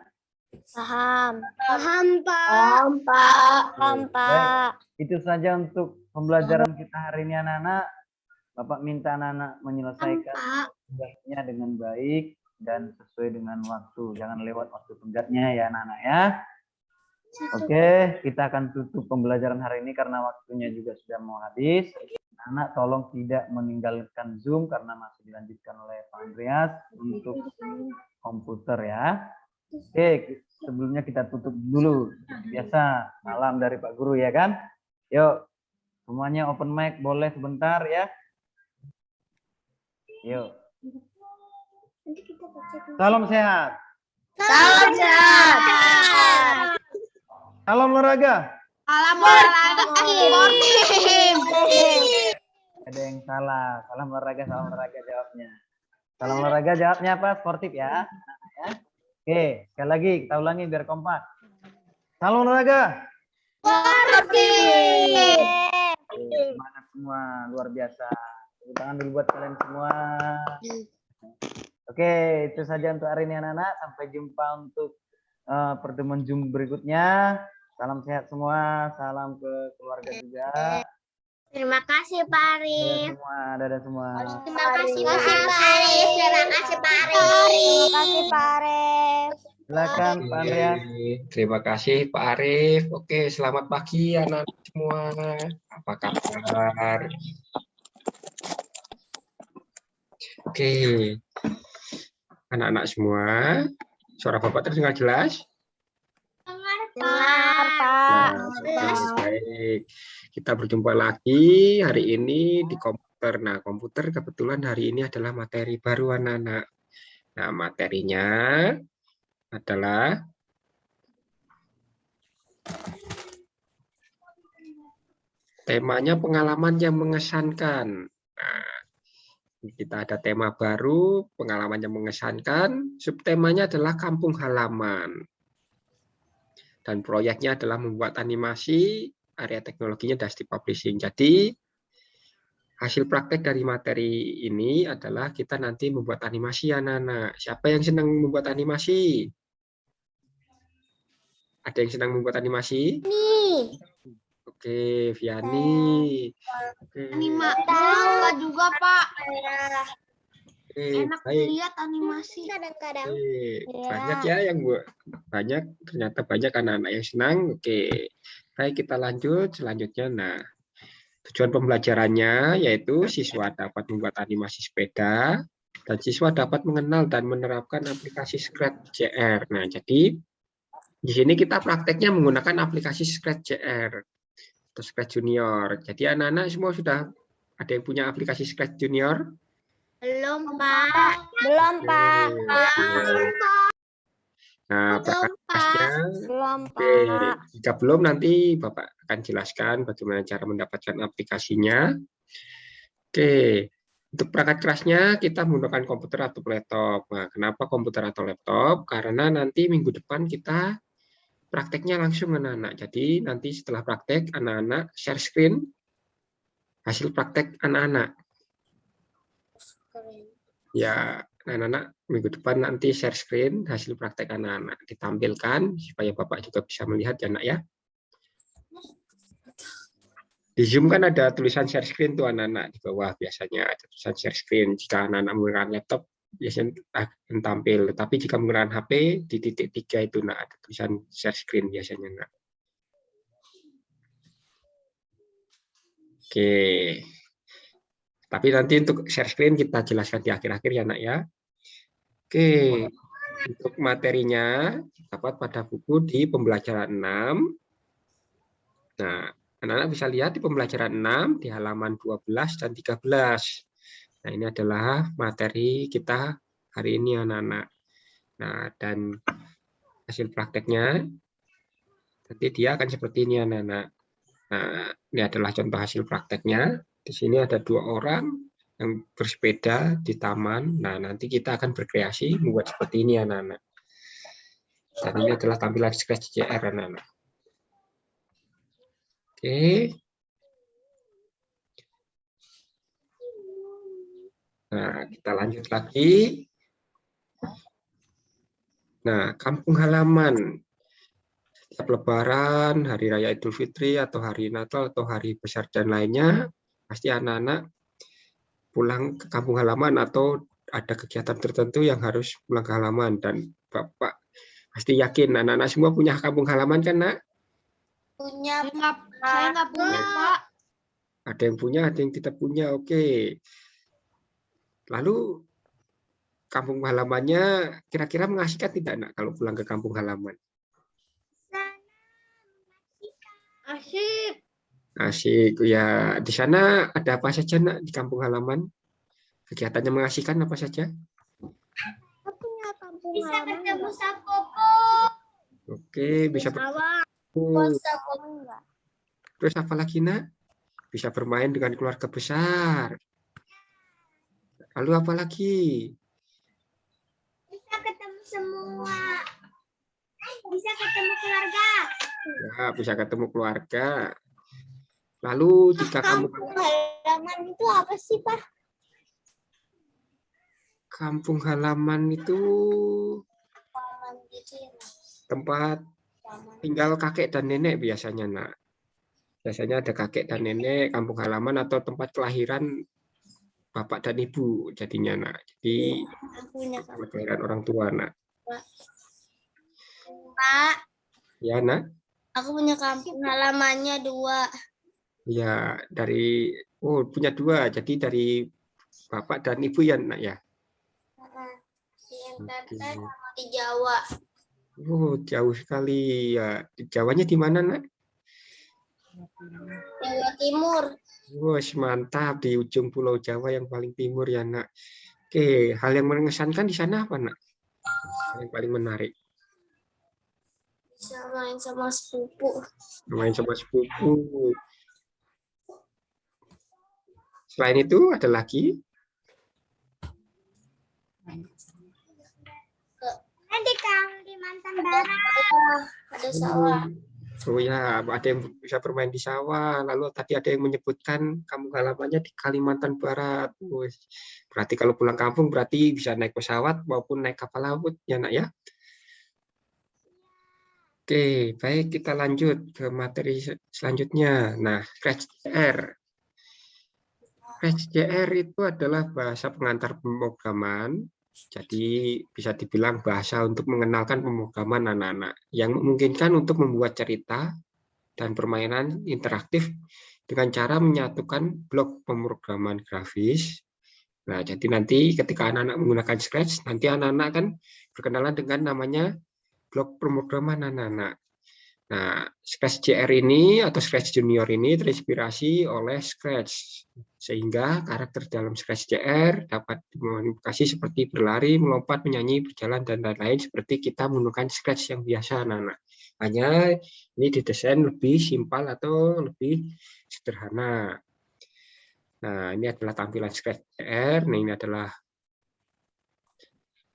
Paham. Paham, Pak. Paham, Pak. Paham, Pak.
Itu saja untuk pembelajaran kita hari ini anak-anak. Bapak minta anak-anak menyelesaikan tugasnya dengan baik dan sesuai dengan waktu. Jangan lewat waktu tenggatnya ya anak-anak ya. Oke, kita akan tutup pembelajaran hari ini karena waktunya juga sudah mau habis. Anak tolong tidak meninggalkan Zoom karena masih dilanjutkan oleh Pak Andreas untuk komputer ya. Oke, sebelumnya kita tutup dulu. Biasa salam dari Pak Guru ya kan? Yuk, semuanya open mic boleh sebentar ya. Yuk. Salam sehat.
Salam sehat.
Salam olahraga.
Salam olahraga.
Ada yang salah. Salam olahraga jawabnya. Salam olahraga jawabnya apa? Sportif ya. Oke, sekali lagi kita ulangi biar kompak. Salam olahraga. Semangat semua, luar biasa. Tepuk tangan dulu buat kalian semua. Oke, itu saja untuk hari ini anak-anak. Sampai jumpa untuk pertemuan Zoom berikutnya. Salam sehat semua, salam ke keluarga juga.
Terima kasih, Pak Arif.
Dadah semua.
Terima kasih, Pak Arif. Terima kasih, Pak Arif. Terima kasih, Pak Arif.
Silakan Pak Andreas.
Terima kasih Pak Arif. Oke, selamat pagi anak-anak semua. Apa kabar? Oke, anak-anak semua, suara Bapak terdengar jelas?
Dengar, Pak.
Baik, kita berjumpa lagi hari ini di komputer. Nah, komputer kebetulan hari ini adalah materi baru anak-anak. Nah, materinya adalah temanya pengalaman yang mengesankan. Nah, kita ada tema baru, pengalaman yang mengesankan. Subtemanya adalah kampung halaman. Dan proyeknya adalah membuat animasi, area teknologinya Dusty Publishing. Jadi, hasil praktek dari materi ini adalah kita nanti membuat animasi anak-anak. Siapa yang senang membuat animasi? Ada yang senang membuat animasi? Oke, Viani. Oke.
Animasi juga, Pak.
Oke,
Enak
baik.
lihat animasi. Kadang-kadang.
Oke, banyak ya yang banyak, ternyata banyak anak-anak yang senang. Oke, baik kita lanjut selanjutnya. Nah, tujuan pembelajarannya yaitu siswa dapat membuat animasi sepeda dan siswa dapat mengenal dan menerapkan aplikasi Scratch.jr. Nah, jadi di sini kita prakteknya menggunakan aplikasi Scratch.jr atau Scratch Junior. Jadi anak-anak semua sudah ada yang punya aplikasi Scratch Junior?
Belum, Pak. Belum, Pak.
Nah, perkasnya,
Belum,
jika belum nanti Bapak akan jelaskan bagaimana cara mendapatkan aplikasinya. Oke, untuk perangkat kerasnya kita menggunakan komputer atau laptop. Nah, kenapa komputer atau laptop? Karena nanti minggu depan kita prakteknya langsung anak-anak. Jadi nanti setelah praktek anak-anak share screen hasil praktek anak-anak. Ya, anak-anak minggu depan nanti share screen hasil praktek anak-anak ditampilkan supaya Bapak juga bisa melihat ya, Nak ya. Di Zoom kan ada tulisan share screen tuh anak-anak di bawah, biasanya ada tulisan share screen. Jika anak-anak menggunakan laptop biasanya akan tampil, tapi jika menggunakan HP di titik 3 itu Nak ada tulisan share screen biasanya, Nak. Oke. Tapi nanti untuk share screen kita jelaskan di akhir-akhir ya, Nak ya. Oke. Untuk materinya dapat pada buku di pembelajaran 6. Nah, anak-anak bisa lihat di pembelajaran 6 di halaman 12 dan 13. Nah, ini adalah materi kita hari ini anak-anak. Nah, dan hasil prakteknya nanti dia akan seperti ini anak-anak. Nah, ini adalah contoh hasil prakteknya. Di sini ada 2 orang yang bersepeda di taman. Nah, nanti kita akan berkreasi membuat seperti ini anak-anak. Dan ini adalah tampilan Scratch JR anak-anak. Oke. Nah, kita lanjut lagi. Nah, kampung halaman. Setiap Lebaran, Hari Raya Idul Fitri, atau Hari Natal, atau hari besar dan lainnya, pasti anak-anak pulang ke kampung halaman atau ada kegiatan tertentu yang harus pulang ke halaman. Dan Bapak pasti yakin anak-anak semua punya kampung halaman kan, Nak?
Punya, saya nggak punya, Pak.
Ada yang punya, ada yang tidak punya. Oke. Lalu kampung halamannya kira-kira mengasihkan tidak, Nak, kalau pulang ke kampung halaman?
Asik.
Asik. Ya, di sana ada apa saja, Nak, di kampung halaman? Kegiatannya mengasihkan apa saja?
Punya kampung bisa ketemu sapopo.
Oke, bisa bertemu. Terus apa lagi, Nak? Bisa bermain dengan keluarga besar. Lalu apa lagi?
Bisa ketemu semua. Bisa ketemu keluarga.
Ya, bisa ketemu keluarga. Lalu jika kamu
Halaman itu apa sih, Pak?
kampung halaman itu tempat tinggal kakek dan nenek biasanya, Nak. Biasanya ada kakek dan nenek, kampung halaman atau tempat kelahiran bapak dan ibu jadinya, Nak. Jadi tempat kelahiran orang tua, Nak.
Pak,
Ya, Nak.
aku punya kampung halamannya 2.
Ya, punya 2. Jadi dari bapak dan ibu ya, Nak, ya.
Di NTT sama di Jawa.
Oh, jauh sekali ya. Jawanya di mana, Nak?
Jawa Timur.
Wah, mantap di ujung Pulau Jawa yang paling timur ya, Nak. Oke, hal yang mengesankan di sana apa, Nak? Yang paling menarik.
Bisa main sama sepupu.
Main sama sepupu. Selain itu ada lagi?
Di Kalimantan Barat. Ada sawah.
Oh ya, ada yang bisa bermain di sawah. Lalu tadi ada yang menyebutkan kampung halamannya di Kalimantan Barat. Berarti kalau pulang kampung berarti bisa naik pesawat maupun naik kapal laut ya, Nak, ya. Oke, baik, kita lanjut ke materi selanjutnya. Nah, Scratch JR. Scratch JR itu adalah bahasa pengantar pemrograman. Jadi bisa dibilang bahasa untuk mengenalkan pemrograman anak-anak yang memungkinkan untuk membuat cerita dan permainan interaktif dengan cara menyatukan blok pemrograman grafis. Nah, jadi nanti ketika anak-anak menggunakan Scratch, nanti anak-anak kan berkenalan dengan namanya blok pemrograman anak-anak. Nah, Scratch JR ini atau Scratch Junior ini terinspirasi oleh Scratch, sehingga karakter dalam Scratch JR dapat dimodifikasi seperti berlari, melompat, menyanyi, berjalan, dan lain-lain seperti kita menggunakan Scratch yang biasa, anak-anak. Hanya ini didesain lebih simpel atau lebih sederhana. Nah, ini adalah tampilan Scratch JR. Nah, ini adalah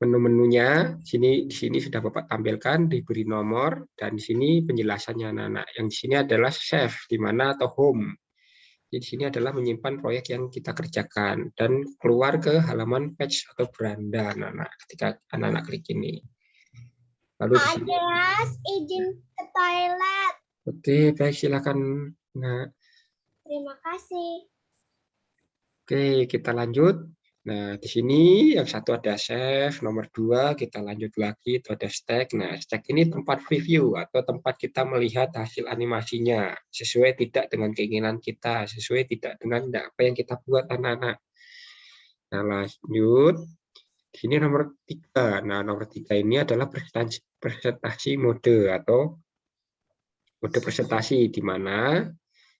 menu-menunya. Di sini sudah Bapak tampilkan, diberi nomor, dan di sini penjelasannya anak-anak. Yang di sini adalah save, di mana atau home. Jadi di sini adalah menyimpan proyek yang kita kerjakan dan keluar ke halaman page atau beranda anak-anak ketika anak-anak klik ini. Lalu di sini,
izin ke toilet.
oke, baik, silakan. Nah,
Terima kasih.
oke, kita lanjut. Nah, di sini yang satu ada save, nomor 2 kita lanjut lagi, itu ada stack. Nah, stack ini tempat preview atau tempat kita melihat hasil animasinya, sesuai tidak dengan keinginan kita, sesuai tidak dengan apa yang kita buat anak-anak. Nah, lanjut. Di Sini nomor 3. Nah, nomor 3 ini adalah presentasi mode atau mode presentasi, di mana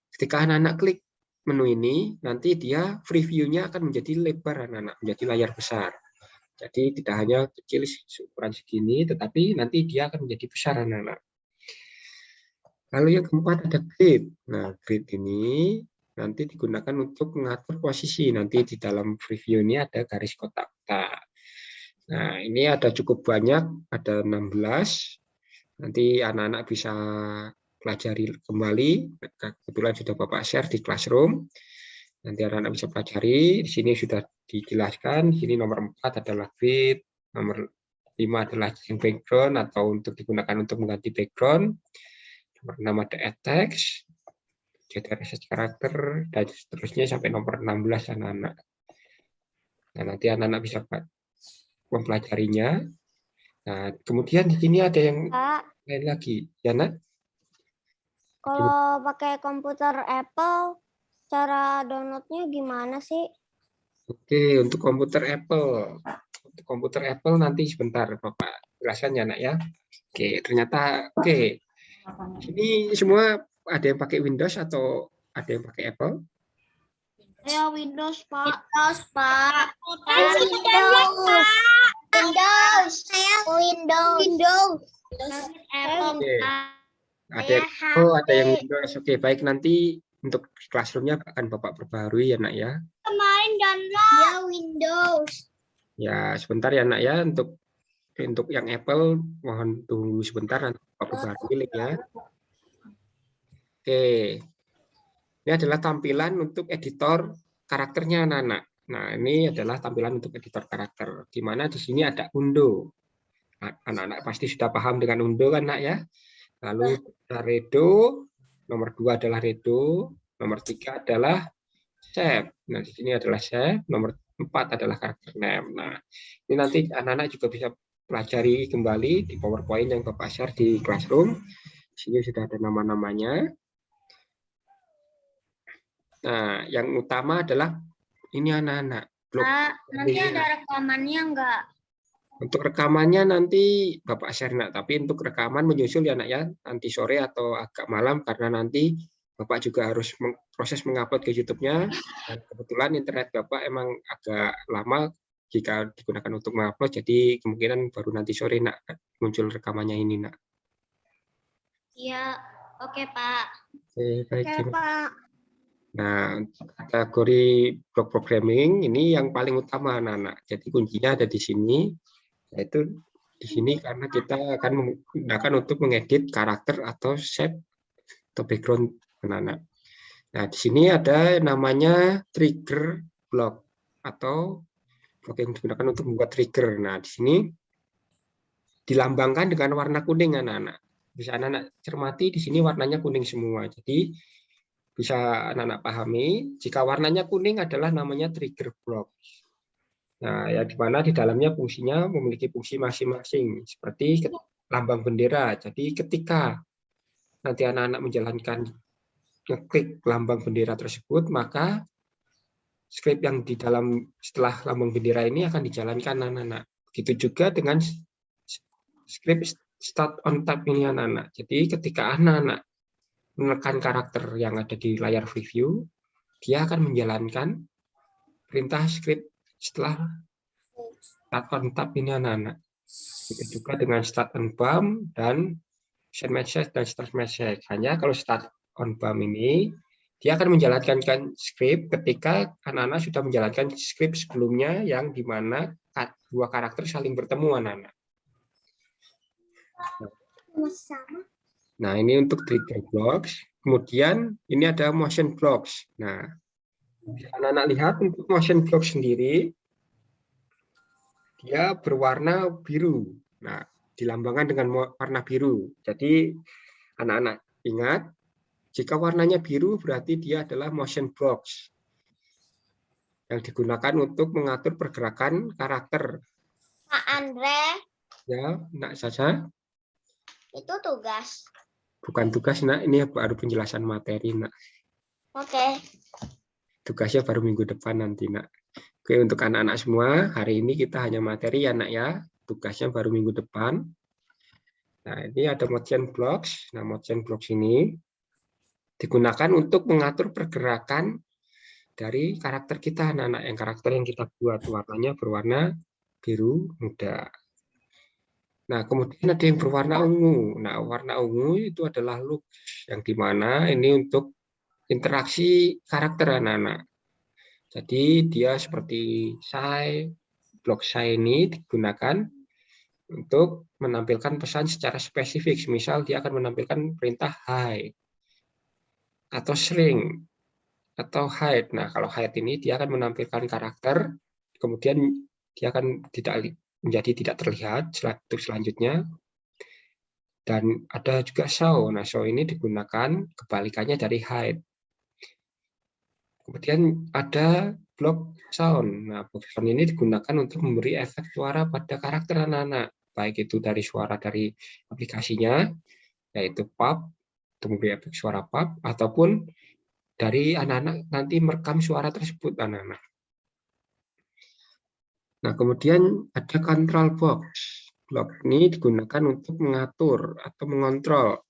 ketika anak-anak klik menu ini, nanti dia preview-nya akan menjadi lebar anak-anak, menjadi layar besar. Jadi tidak hanya kecil ukuran segini, tetapi nanti dia akan menjadi besar anak-anak. Lalu yang keempat ada grid. Nah, grid ini nanti digunakan untuk mengatur posisi. Nanti di dalam preview ini ada garis kotak-kotak. Nah, ini ada cukup banyak, ada 16. Nanti anak-anak bisa pelajari kembali. Kebetulan sudah Bapak share di Classroom. Nanti anak-anak bisa pelajari. Di sini sudah dijelaskan. Di sini nomor 4 adalah grid. Nomor 5 adalah background atau untuk digunakan untuk mengganti background. Nomor 6 ada add text. Jadi research karakter dan seterusnya sampai nomor 16 anak-anak. Nah, nanti anak-anak bisa mempelajarinya. Nah, kemudian di sini ada yang
Pak,
lain lagi, ya nak?
kalau pakai komputer Apple, cara downloadnya gimana sih?
Oke, untuk komputer Apple. Untuk komputer Apple nanti sebentar Bapak jelaskan ya nak ya. Oke, ternyata ini semua ada yang pakai Windows atau ada yang pakai Apple?
Saya Windows, Pak.
Windows, Pak.
Windows.
Windows. Saya Windows.
Apple.
Oke. Ada yang Apple, ada yang Windows. Oke, baik, nanti untuk Classroom-nya akan Bapak perbaharui ya nak ya.
Kemarin download. Ya Windows.
Ya, sebentar ya nak ya, untuk yang Apple mohon tunggu sebentar nanti Bapak perbaharui linknya. Oke. Ini adalah tampilan untuk editor karakternya anak-anak. Nah, ini adalah tampilan untuk editor karakter. Di mana di sini ada undo. Anak-anak pasti sudah paham dengan undo kan, nak ya? Lalu ada redo, nomor 2 adalah redo, nomor 3 adalah save. Nah, di sini adalah save, nomor 4 adalah karakter name. Nah, ini nanti anak-anak juga bisa pelajari kembali di PowerPoint yang Bapak share di Classroom. Di sini sudah ada nama-namanya. Nah, yang utama adalah ini anak-anak.
Nanti ada rekamannya enggak?
Untuk rekamannya nanti Bapak share nak, tapi untuk rekaman menyusul ya nak ya, nanti sore atau agak malam karena nanti Bapak juga harus proses mengupload ke YouTube-nya. Dan kebetulan internet Bapak emang agak lama jika digunakan untuk mengupload, jadi kemungkinan baru nanti sore nak muncul rekamannya ini nak.
Iya, oke Pak.
Oke, baik.
Oke, Pak.
Nah, kategori block programming ini yang paling utama anak-anak. Jadi kuncinya ada di sini, yaitu di sini karena kita akan menggunakan untuk mengedit karakter atau shape atau background anak-anak. Nah, di sini ada namanya trigger block atau block yang digunakan untuk membuat trigger. Nah, di sini dilambangkan dengan warna kuning anak-anak. Bisa anak-anak cermati di sini warnanya kuning semua. Jadi bisa anak-anak pahami, jika warnanya kuning adalah namanya trigger block. Nah, ya di mana di dalamnya fungsinya memiliki fungsi masing-masing, seperti lambang bendera. Jadi ketika nanti anak-anak menjalankan ngeklik lambang bendera tersebut, maka script yang di dalam setelah lambang bendera ini akan dijalankan anak-anak. Begitu juga dengan script start on tab ini anak-anak. Jadi ketika anak-anak menekan karakter yang ada di layar preview, dia akan menjalankan perintah script setelah start on tab ini anak-anak. Begitu juga dengan start on bump dan send message dan start message. Hanya kalau start on bump ini, dia akan menjalankan script ketika anak-anak sudah menjalankan script sebelumnya yang dimana dua karakter saling bertemu anak-anak. Nah, ini untuk trigger blocks. Kemudian ini ada motion blocks. Nah, anak-anak lihat untuk motion blocks sendiri, dia berwarna biru. Nah, dilambangkan dengan warna biru. Jadi, anak-anak ingat, jika warnanya biru berarti dia adalah motion blocks yang digunakan untuk mengatur pergerakan karakter.
Pak Andre,
Ya, nak saja.
itu tugas.
Bukan tugas, nak. Ini baru penjelasan materi, nak.
Oke.
Tugasnya baru minggu depan nanti, nak. Oke, untuk anak-anak semua, hari ini kita hanya materi ya, Nak ya. Tugasnya baru minggu depan. Nah, ini ada motion blocks. Nah, motion blocks ini digunakan untuk mengatur pergerakan dari karakter kita, anak-anak. Yang karakter yang kita buat warnanya berwarna biru muda. Nah, kemudian ada yang berwarna ungu. Nah, warna ungu itu adalah looks, yang dimana ini untuk interaksi karakter anak-anak. Jadi dia seperti blok Shy ini digunakan untuk menampilkan pesan secara spesifik. Misal dia akan menampilkan perintah hide atau shrink atau hide. Nah, kalau hide ini dia akan menampilkan karakter, kemudian dia akan menjadi tidak terlihat untuk selanjutnya. Dan ada juga show. Nah, show ini digunakan kebalikannya dari hide. Kemudian ada block sound. Nah, block sound ini digunakan untuk memberi efek suara pada karakter anak-anak, baik itu dari suara dari aplikasinya, yaitu pub, untuk memberi efek suara pub, ataupun dari anak-anak nanti merekam suara tersebut anak-anak. Nah, kemudian ada control box. Block ini digunakan untuk mengatur atau mengontrol.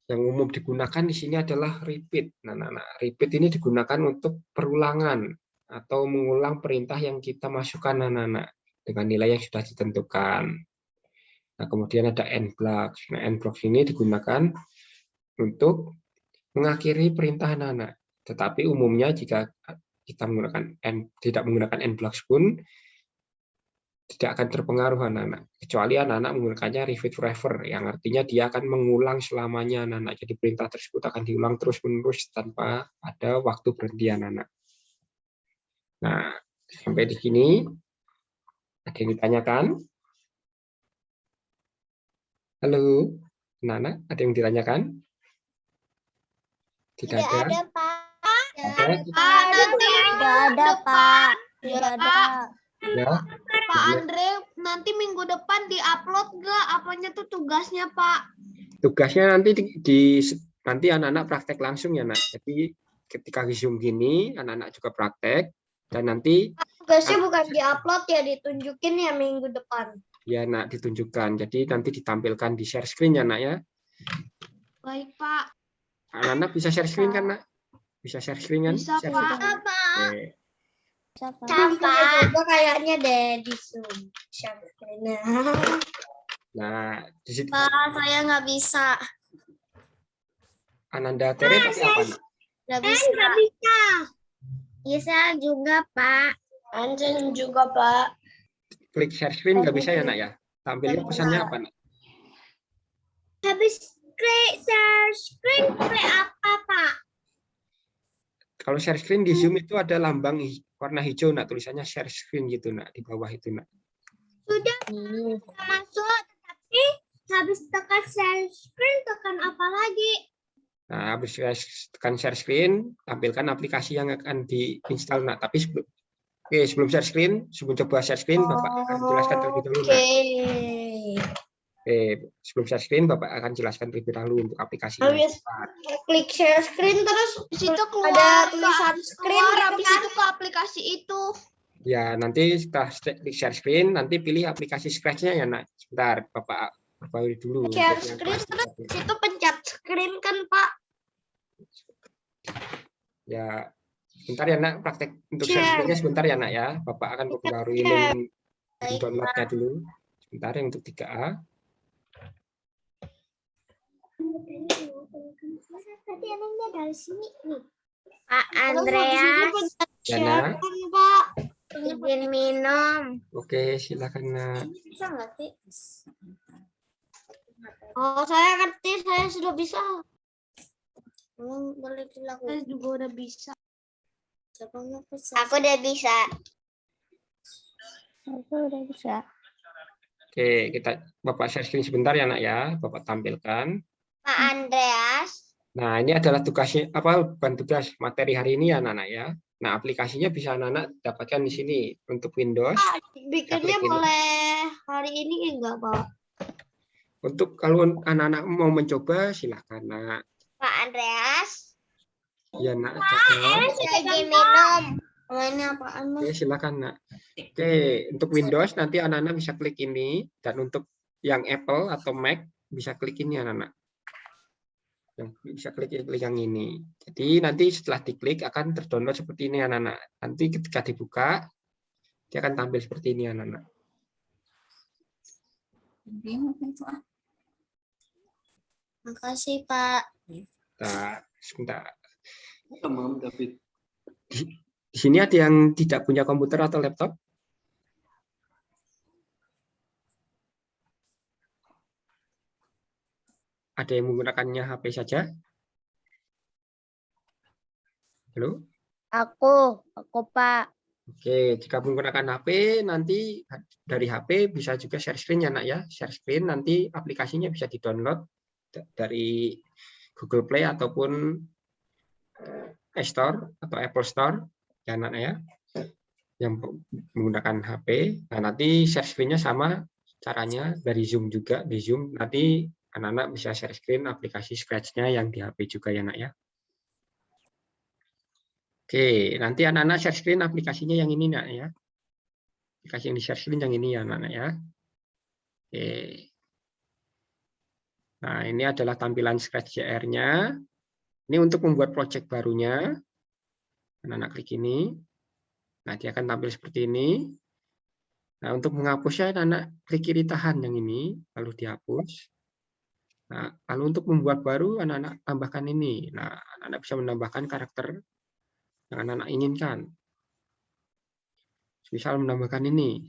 Yang umum digunakan di sini adalah repeat. Nah, repeat ini digunakan untuk perulangan atau mengulang perintah yang kita masukkan anak-anak dengan nilai yang sudah ditentukan. Nah, kemudian ada end blocks. Nah, end blocks ini digunakan untuk mengakhiri perintah anak-anak. Tetapi umumnya jika kita tidak menggunakan end blocks pun tidak akan terpengaruh anak-anak, kecuali anak-anak menggunakannya repeat forever, yang artinya dia akan mengulang selamanya anak-anak. Jadi perintah tersebut akan diulang terus-menerus tanpa ada waktu berhenti anak-anak. Nah, sampai di sini ada yang ditanyakan? Halo, anak-anak, ada yang ditanyakan? Tidak ada?
Ada, Pak.
Tidak
ada, Pak.
Tidak ada.
Ya.
Pak Andre, nanti minggu depan di-upload nggak apanya tuh tugasnya, Pak?
Tugasnya nanti nanti anak-anak praktek langsung ya, Nak. Jadi ketika di Zoom gini, anak-anak juga praktek dan nanti
Tugasnya bukan di-upload ya, ditunjukin ya minggu depan.
ya, Nak, ditunjukkan. Jadi nanti ditampilkan di share screen ya, Nak ya.
Baik, Pak.
Anak-anak bisa share screen kan, Nak? Bisa share screen kan?
Bisa,
Share
Pak.
screen. Oke.
Coba kayaknya deh di Zoom.
Nah, di situ
Pak, saya nggak bisa.
Ananda Tere pakai apa, Nak?
Nggak bisa.
Nggak bisa.
Bisa juga, Pak. Anjing juga, Pak.
Klik share screen nggak bisa ya, Nak ya? Tampilnya pesannya apa, Nak?
Habis share screen play apa, Pak?
Kalau share screen di Zoom itu ada lambang warna hijau, Nak, tulisannya share screen gitu, Nak, di bawah itu, Nak.
Sudah masuk, tapi habis tekan share screen tekan apa lagi?
Nah, habis tekan share screen, tampilkan aplikasi yang akan diinstal, Nak. Tapi sebelum share screen, sebelum coba share screen, Bapak akan jelaskan terlebih dahulu, Nak. Sebelum share screen, Bapak akan jelaskan terlebih dahulu untuk aplikasi.
Habis klik share screen, terus situ keluar ada tulisan screen, habis itu ke aplikasi itu.
Ya, nanti setelah klik share screen, nanti pilih aplikasi Scratch-nya ya, Nak. Sebentar, Bapak perbarui dulu.
Share screen, terus situ pencet screen kan, Pak?
Ya, sebentar ya, Nak. Praktek untuk share screen-nya sebentar ya, Nak ya. Bapak akan perbarui link download-nya dulu. Sebentar yang untuk 3A.
Tadi anaknya dari sini nih.
Pak Andreas,
Ya, Nak.
Pak. Izin minum.
Oke, silakan, Nak.
Bisa nggak sih? Oh, saya ngerti. Saya sudah bisa. Boleh dilakukan. Saya juga udah bisa. Aku udah bisa.
Oke, Bapak share screen sebentar ya, Nak ya. Bapak tampilkan.
Pak Andreas.
Nah, ini adalah tugasnya, bukan tugas materi hari ini ya, Anak-anak ya. Nah, aplikasinya bisa anak-anak dapatkan di sini untuk Windows.
Bikinnya boleh hari ini enggak, Pak?
Untuk kalau anak-anak mau mencoba, silakan, Nak.
Pak Andreas.
Ya, Nak.
Saya izin minum. Kalau ini apaan, Mas?
Oke, silakan, Nak. Oke, untuk Windows nanti anak-anak bisa klik ini, dan untuk yang Apple atau Mac bisa klik ini, anak-anak. Yang bisa klik yang ini. Jadi nanti setelah diklik akan terdownload seperti ini, anak-anak. Nanti ketika dibuka, dia akan tampil seperti ini, anak-anak.
Makasih, Pak.
Nah, sebentar. Di sini ada yang tidak punya komputer atau laptop? Ada yang menggunakannya HP saja? Halo?
Aku Pak.
Oke, jika menggunakan HP, nanti dari HP bisa juga share screen ya, Nak ya. Share screen, nanti aplikasinya bisa di-download dari Google Play ataupun iStore atau Apple Store, ya, Nak ya. Yang menggunakan HP. Nah, nanti share screen-nya sama caranya dari Zoom juga. Di Zoom nanti anak-anak bisa share screen aplikasi Scratch-nya yang di HP juga ya, Nak ya. Oke, nanti anak-anak share screen aplikasinya yang ini, Nak ya. Aplikasi yang di share screen yang ini ya, anak-anak ya. Oke. Nah, ini adalah tampilan Scratch JR-nya. Ini untuk membuat project barunya. Anak-anak klik ini. Nah, dia akan tampil seperti ini. Nah, untuk menghapusnya, anak-anak klik kiri tahan yang ini, lalu dihapus. Nah, lalu untuk membuat baru, anak-anak tambahkan ini. Nah, anak-anak bisa menambahkan karakter yang anak-anak inginkan. Misal menambahkan ini.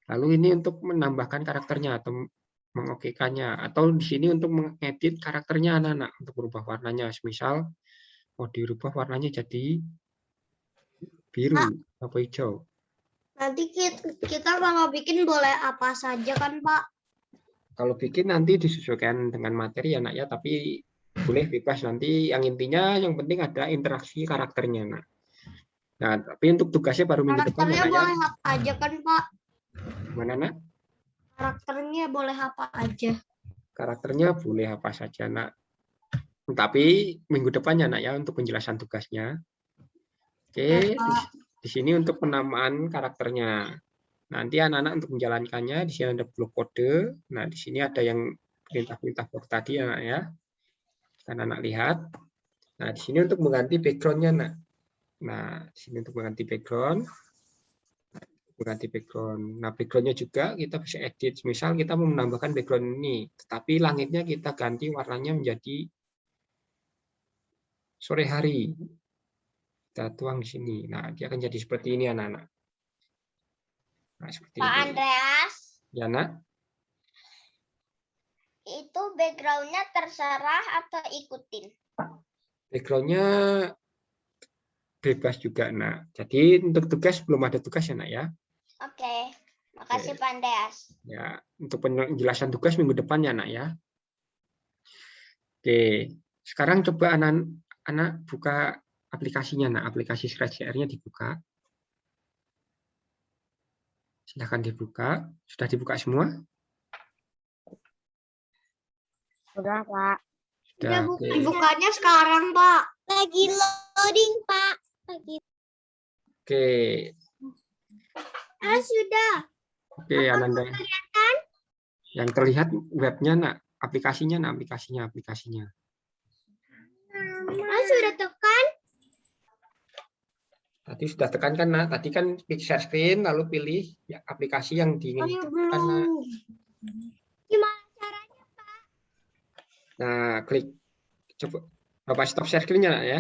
Lalu ini untuk menambahkan karakternya atau mengokekannya. Atau di sini untuk mengedit karakternya anak-anak untuk berubah warnanya. Misal mau dirubah warnanya jadi biru atau hijau.
Nanti kita kalau bikin boleh apa saja kan, Pak?
Kalau bikin nanti disesuaikan dengan materi ya, Nak ya, tapi boleh bebas nanti. Yang intinya yang penting ada interaksi karakternya, Nak. Nah, tapi untuk tugasnya baru minggu depan ya, Nak ya.
Karakternya boleh apa aja kan, Pak?
Mana, Nak?
Karakternya boleh apa aja?
Karakternya boleh apa saja, Nak. Tapi minggu depannya, Nak ya, untuk penjelasan tugasnya. Oke, di sini untuk penamaan karakternya. Nanti anak-anak untuk menjalankannya, di sini ada blok kode. Nah, di sini ada yang perintah-perintah blok tadi, anak ya. Anak-anak lihat. Nah, di sini untuk mengganti background-nya, Nak. Nah, di sini untuk mengganti background. Nah, background-nya juga kita bisa edit. Misal kita mau menambahkan background ini, tetapi langitnya kita ganti warnanya menjadi sore hari. Kita tuang di sini. Nah, dia akan jadi seperti ini, anak-anak. Nah, seperti
Pak
ini.
Andreas,
Ya, Nak.
itu background-nya terserah atau ikutin?
Background-nya bebas juga, Nak. Jadi untuk tugas belum ada tugas ya, Nak ya.
Oke, makasih
Oke.
Pak Andreas.
Ya, untuk penjelasan tugas minggu depan ya, Nak ya. Oke, sekarang coba anak buka aplikasinya, Nak. Aplikasi Scratch JR-nya dibuka. Silahkan dibuka. Sudah dibuka semua?
Sudah, Pak.
Sudah. Oke.
Dibukanya sekarang, Pak.
Lagi loading, Pak.
Oke.
Sudah.
Oke, Ananda. Yang terlihat webnya, Nak. Aplikasinya, Nak. Aplikasinya.
Sudah tekan?
Tadi sudah tekan kan, Nak? Tadi kan share screen, lalu pilih ya, aplikasi yang diinginkan, Nak.
Gimana caranya, Pak?
Nah, klik. Coba Bapak stop share screen-nya, Nak, ya.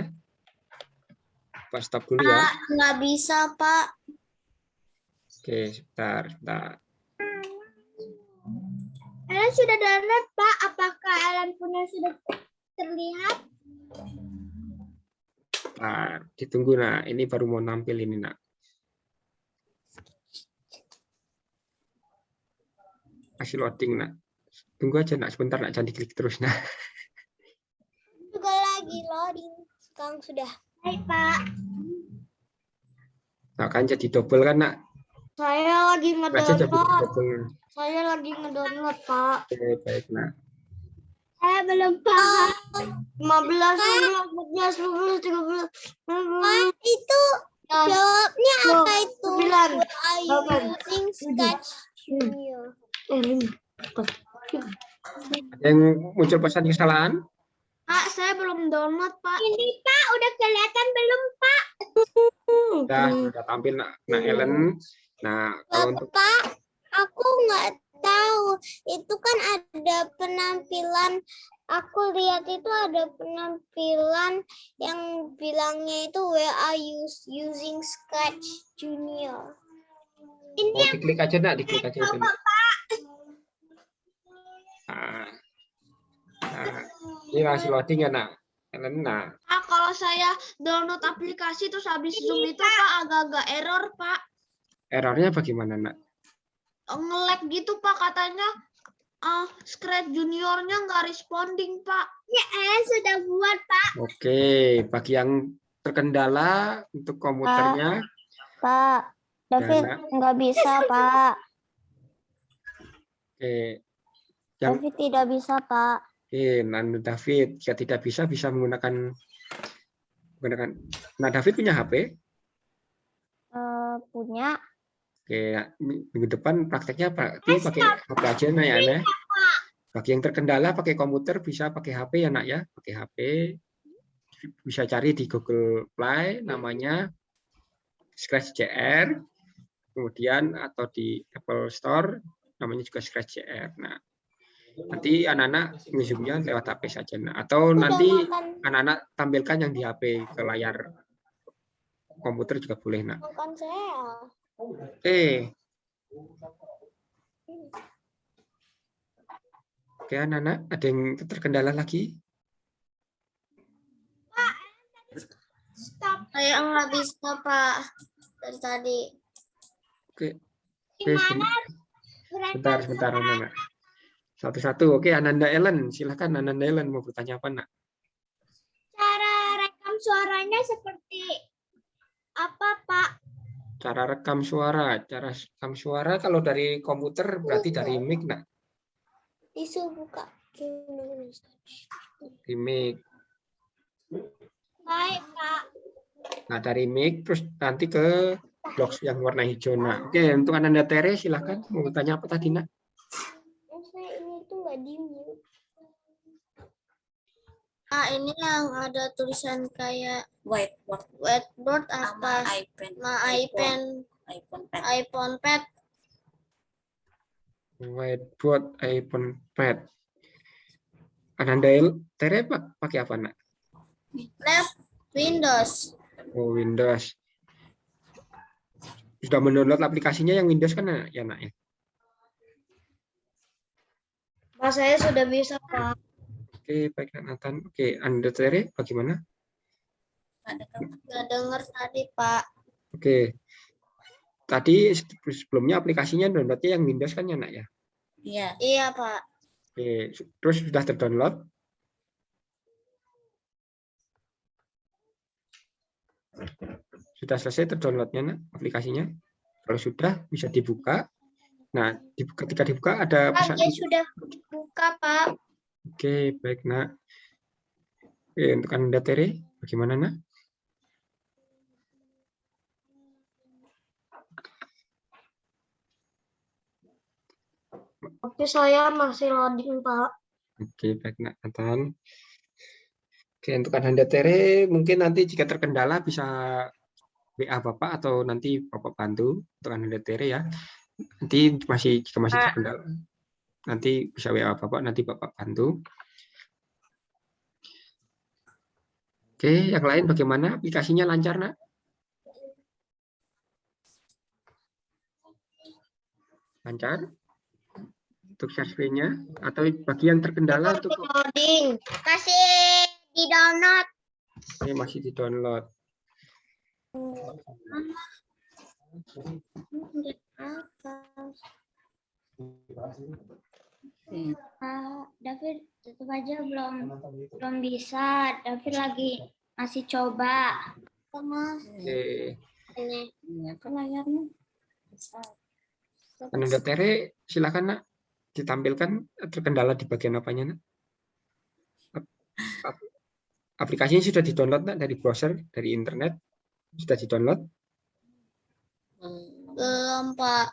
Bapak stop dulu ya.
Nggak bisa, Pak.
Oke, sebentar.
Ellen sudah download, Pak. Apakah Ellen punya sudah terlihat?
Nah, ditunggu, Nak. Ini baru mau nampil ini, Nak. Masih loading, Nak. Tunggu aja, Nak. Sebentar, Nak. Jangan diklik terus, Nak.
Juga lagi loading. Sekarang sudah. Baik, Pak.
Nah, kan jadi double kan, Nak.
Saya lagi
Baca jadi
ngedownload.
double.
Saya lagi ngedownload, Pak.
Oke, baik, Nak.
Saya belum paham.
15, 16, 14, 15, 13.
Pak, itu Jawabnya apa itu?
9.
Are you using Sketch Junior?
Ada yang muncul pesan kesalahan?
Pak, saya belum download, Pak.
Ini Pak, udah kelihatan belum Pak?
Sudah tampil Nak Ellen. Nah, kalau untuk
Pak, aku nggak tahu. Itu kan ada penampilan. Aku lihat itu ada penampilan yang bilangnya itu where are you using Sketch Junior. Ini
diklik aja Nak, diklik aja itu. Nak. Nah, ini masih loading ya Nak Ellen. Nah,
Kalau saya download aplikasi terus habis Zoom itu Pak agak-agak error, Pak.
errornya bagaimana Nak?
Nge-lag gitu, Pak, katanya. Scratch Juniornya nggak responding, Pak.
ya sudah buat Pak.
Oke, bagi yang terkendala untuk komputernya,
Pak, David
Nak.
nggak bisa, Pak.
Oke, yang
David tidak bisa, Pak.
Nanda David jika tidak bisa menggunakan. Nah, David punya HP.
Punya.
Oke, minggu depan prakteknya berarti pakai HP aja Nak ya, Nak. Bagi yang terkendala pakai komputer bisa pakai HP ya Nak ya, pakai HP. Bisa cari di Google Play namanya Scratch JR. Kemudian atau di Apple Store namanya juga Scratch JR. Nah, nanti anak-anak nge-zoom-nya lewat HP saja. Nah, atau nanti anak-anak tampilkan yang di HP ke layar komputer juga boleh Nak.
Bukan saya.
Oke. Oke, anak-anak, ada yang terkendala lagi?
Stop.
Saya nggak bisa, Pak. Dari tadi.
Oke.
Gimana?
Sebentar, anak-anak. Satu-satu. Oke, Ananda Ellen. Silakan Ananda Ellen mau bertanya apa, Nak?
Cara rekam suaranya seperti apa Pak?
Cara rekam suara. Cara rekam suara kalau dari komputer berarti dari mic, Nak.
Tisu buka.
Di mic.
Baik Pak.
Nah, dari mic terus nanti ke box yang warna hijau. Nah, oke, untuk Ananda Tere silakan mau bertanya apa tadi, Nak?
Saya ini tuh nggak di mute.
Ini yang ada tulisan kayak whiteboard apa? iPhone Pad.
Whiteboard, iPhone Pad. Ananda Tere pakai apa, Nak?
Windows.
Oh, Windows. Sudah mendownload aplikasinya yang Windows kan ya, Nak ya?
Pak, saya sudah bisa, Pak.
Oke, baik Nathan. Oke, Anda Tere bagaimana?
Nggak dengar tadi, Pak.
Oke. Tadi sebelumnya aplikasinya downloadnya yang Windows kan ya, Nak ya?
Iya. Iya, Pak.
Oke, terus sudah terdownload? Sudah selesai terdownloadnya, Nak, aplikasinya? Kalau sudah, bisa dibuka. Nah, ketika dibuka ada
Pak,
pesan.
dia sudah buka, Pak.
Oke, baik, Nak. Oke, untuk Anda Tere, bagaimana, Nak?
Oke, saya masih loading, Pak.
Oke, baik, Nak Nathan. Oke, untuk Anda Tere, mungkin nanti jika terkendala bisa WA Bapak atau nanti Bapak bantu untuk Anda Tere ya. Nanti jika masih terkendala, nanti bisa WA Bapak, nanti Bapak bantu. Oke, yang lain bagaimana? Aplikasinya lancar, Nak? Lancar? Untuk share screen-nya? Atau bagi yang terkendala untuk
Loading.
Masih di download.
ini masih di-download.
David tetap aja belum bisa. David lagi masih coba.
Oke.
Ke layarnya.
Ananda Tere, silakan, Nak. Ditampilkan terkendala di bagian apanya, Nak? Aplikasinya sudah di-download, Nak, dari browser, dari internet. Sudah di-download?
Belum, Pak.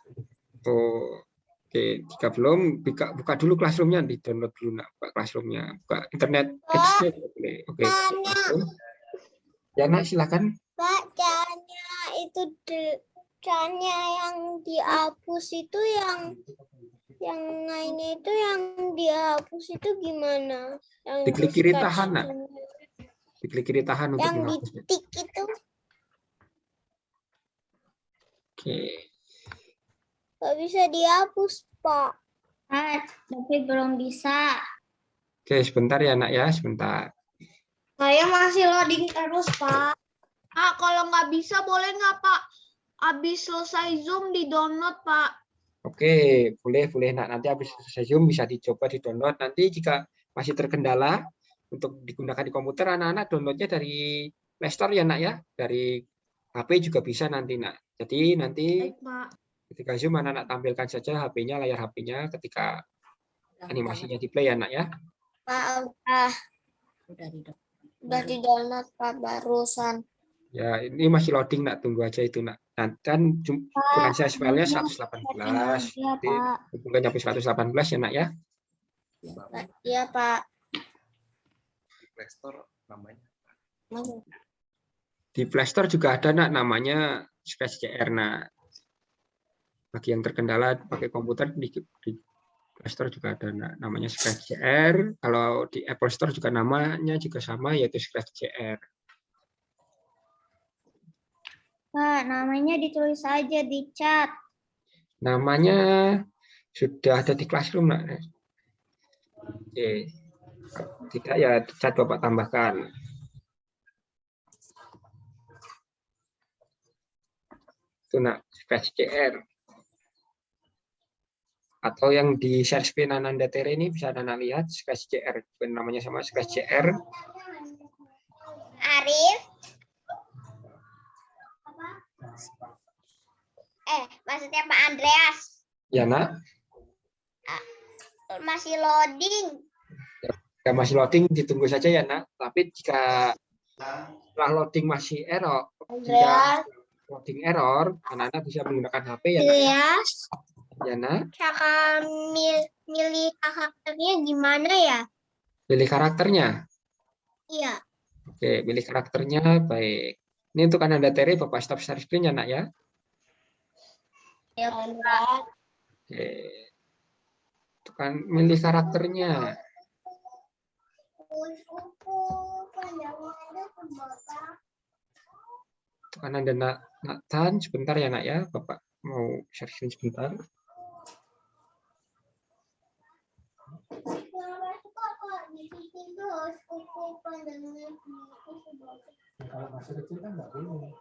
Oh, oke. Jika belum, buka dulu Classroom-nya, di-download dulu nak, buka Classroom-nya, buka Internet Explorer. Oke. Ya, nak, silakan.
Pak, caranya yang dihapus itu yang lainnya itu yang dihapus itu gimana? Yang
Diklik kiri
di-scratch
tahan, nak.
itu.
Diklik kiri tahan untuk
Yang
menghapusnya.
di-tick itu
Oke.
nggak bisa dihapus, Pak.
Pak, David belum bisa.
Oke, sebentar ya, nak ya, sebentar.
Saya masih loading terus, Pak. Pak, kalau nggak bisa boleh nggak, Pak? Habis selesai Zoom di-download, Pak.
Oke, boleh nak. Nanti habis selesai Zoom bisa dicoba di-download. Nanti jika masih terkendala untuk digunakan di komputer, anak-anak downloadnya dari Play Store ya, nak ya. Dari HP juga bisa nanti, nak. Jadi nanti
Baik, Pak.
ketika Zoom anak-anak tampilkan saja HP-nya, layar HP-nya ketika animasinya di play ya, nak ya.
Pak, udah di-download, Pak, barusan.
Ya, ini masih loading, nak. Tunggu aja itu, nak. Nah, kan ukuran size file-nya 118.
Iya,
Jadi
Pak.
hubungan sampai 118 ya, nak ya.
Iya, Pak.
Play Store namanya.
Di Play Store juga ada, nak, namanya Scratch CR. Nah, bagi yang terkendala pakai komputer di Play Store juga ada, nak, namanya Scratch CR. Kalau di Apple Store juga namanya juga sama, yaitu Scratch CR.
Pak, namanya ditulis aja di chat.
Namanya sudah ada di Classroom, nak. Oke. Tidak ya, chat Bapak tambahkan. Itu, nak, Scratch CR. Atau yang di share screen Ananda Tere ini bisa Anda lihat Scratch CR. Namanya sama Scratch CR.
Arif. Maksudnya Pak Andreas.
Ya, nak.
Masih loading.
Ya, masih loading, ditunggu saja ya, nak. Tapi jika setelah loading masih error, jika loading error, anak-anak bisa menggunakan HP ya, nak.
Andreas.
Ya, nak.
Cara milih karakternya gimana ya?
Pilih karakternya.
Iya.
Oke, pilih karakternya. Baik. Ini untuk Ananda Tere, Bapak stop share screen ya, nak ya.
Ya, Pak.
Oke. Tekan milih karakternya. Tekan Anda Nathan sebentar ya, nak ya. Bapak mau share screen sebentar.
Kalau masih kecil kan nggak boleh.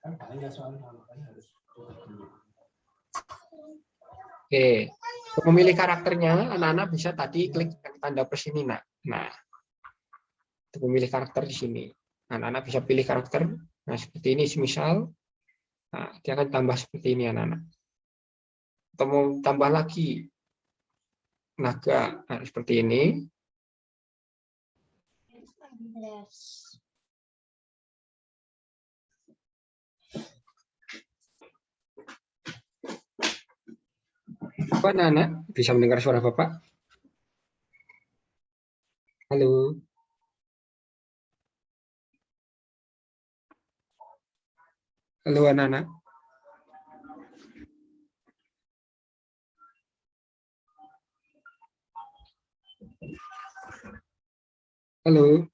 Kan bahaya soalnya harus.
Oke, untuk memilih karakternya, anak-anak bisa tadi klik tanda plus ini, nak. Nah, untuk memilih karakter di sini, anak-anak bisa pilih karakter. Nah, seperti ini, misal, nah, dia akan tambah seperti ini, anak-anak. Atau mau tambah lagi, naga, nah, seperti ini. Apa, anak-anak bisa mendengar suara Bapak? Halo. Halo, anak-anak. Halo.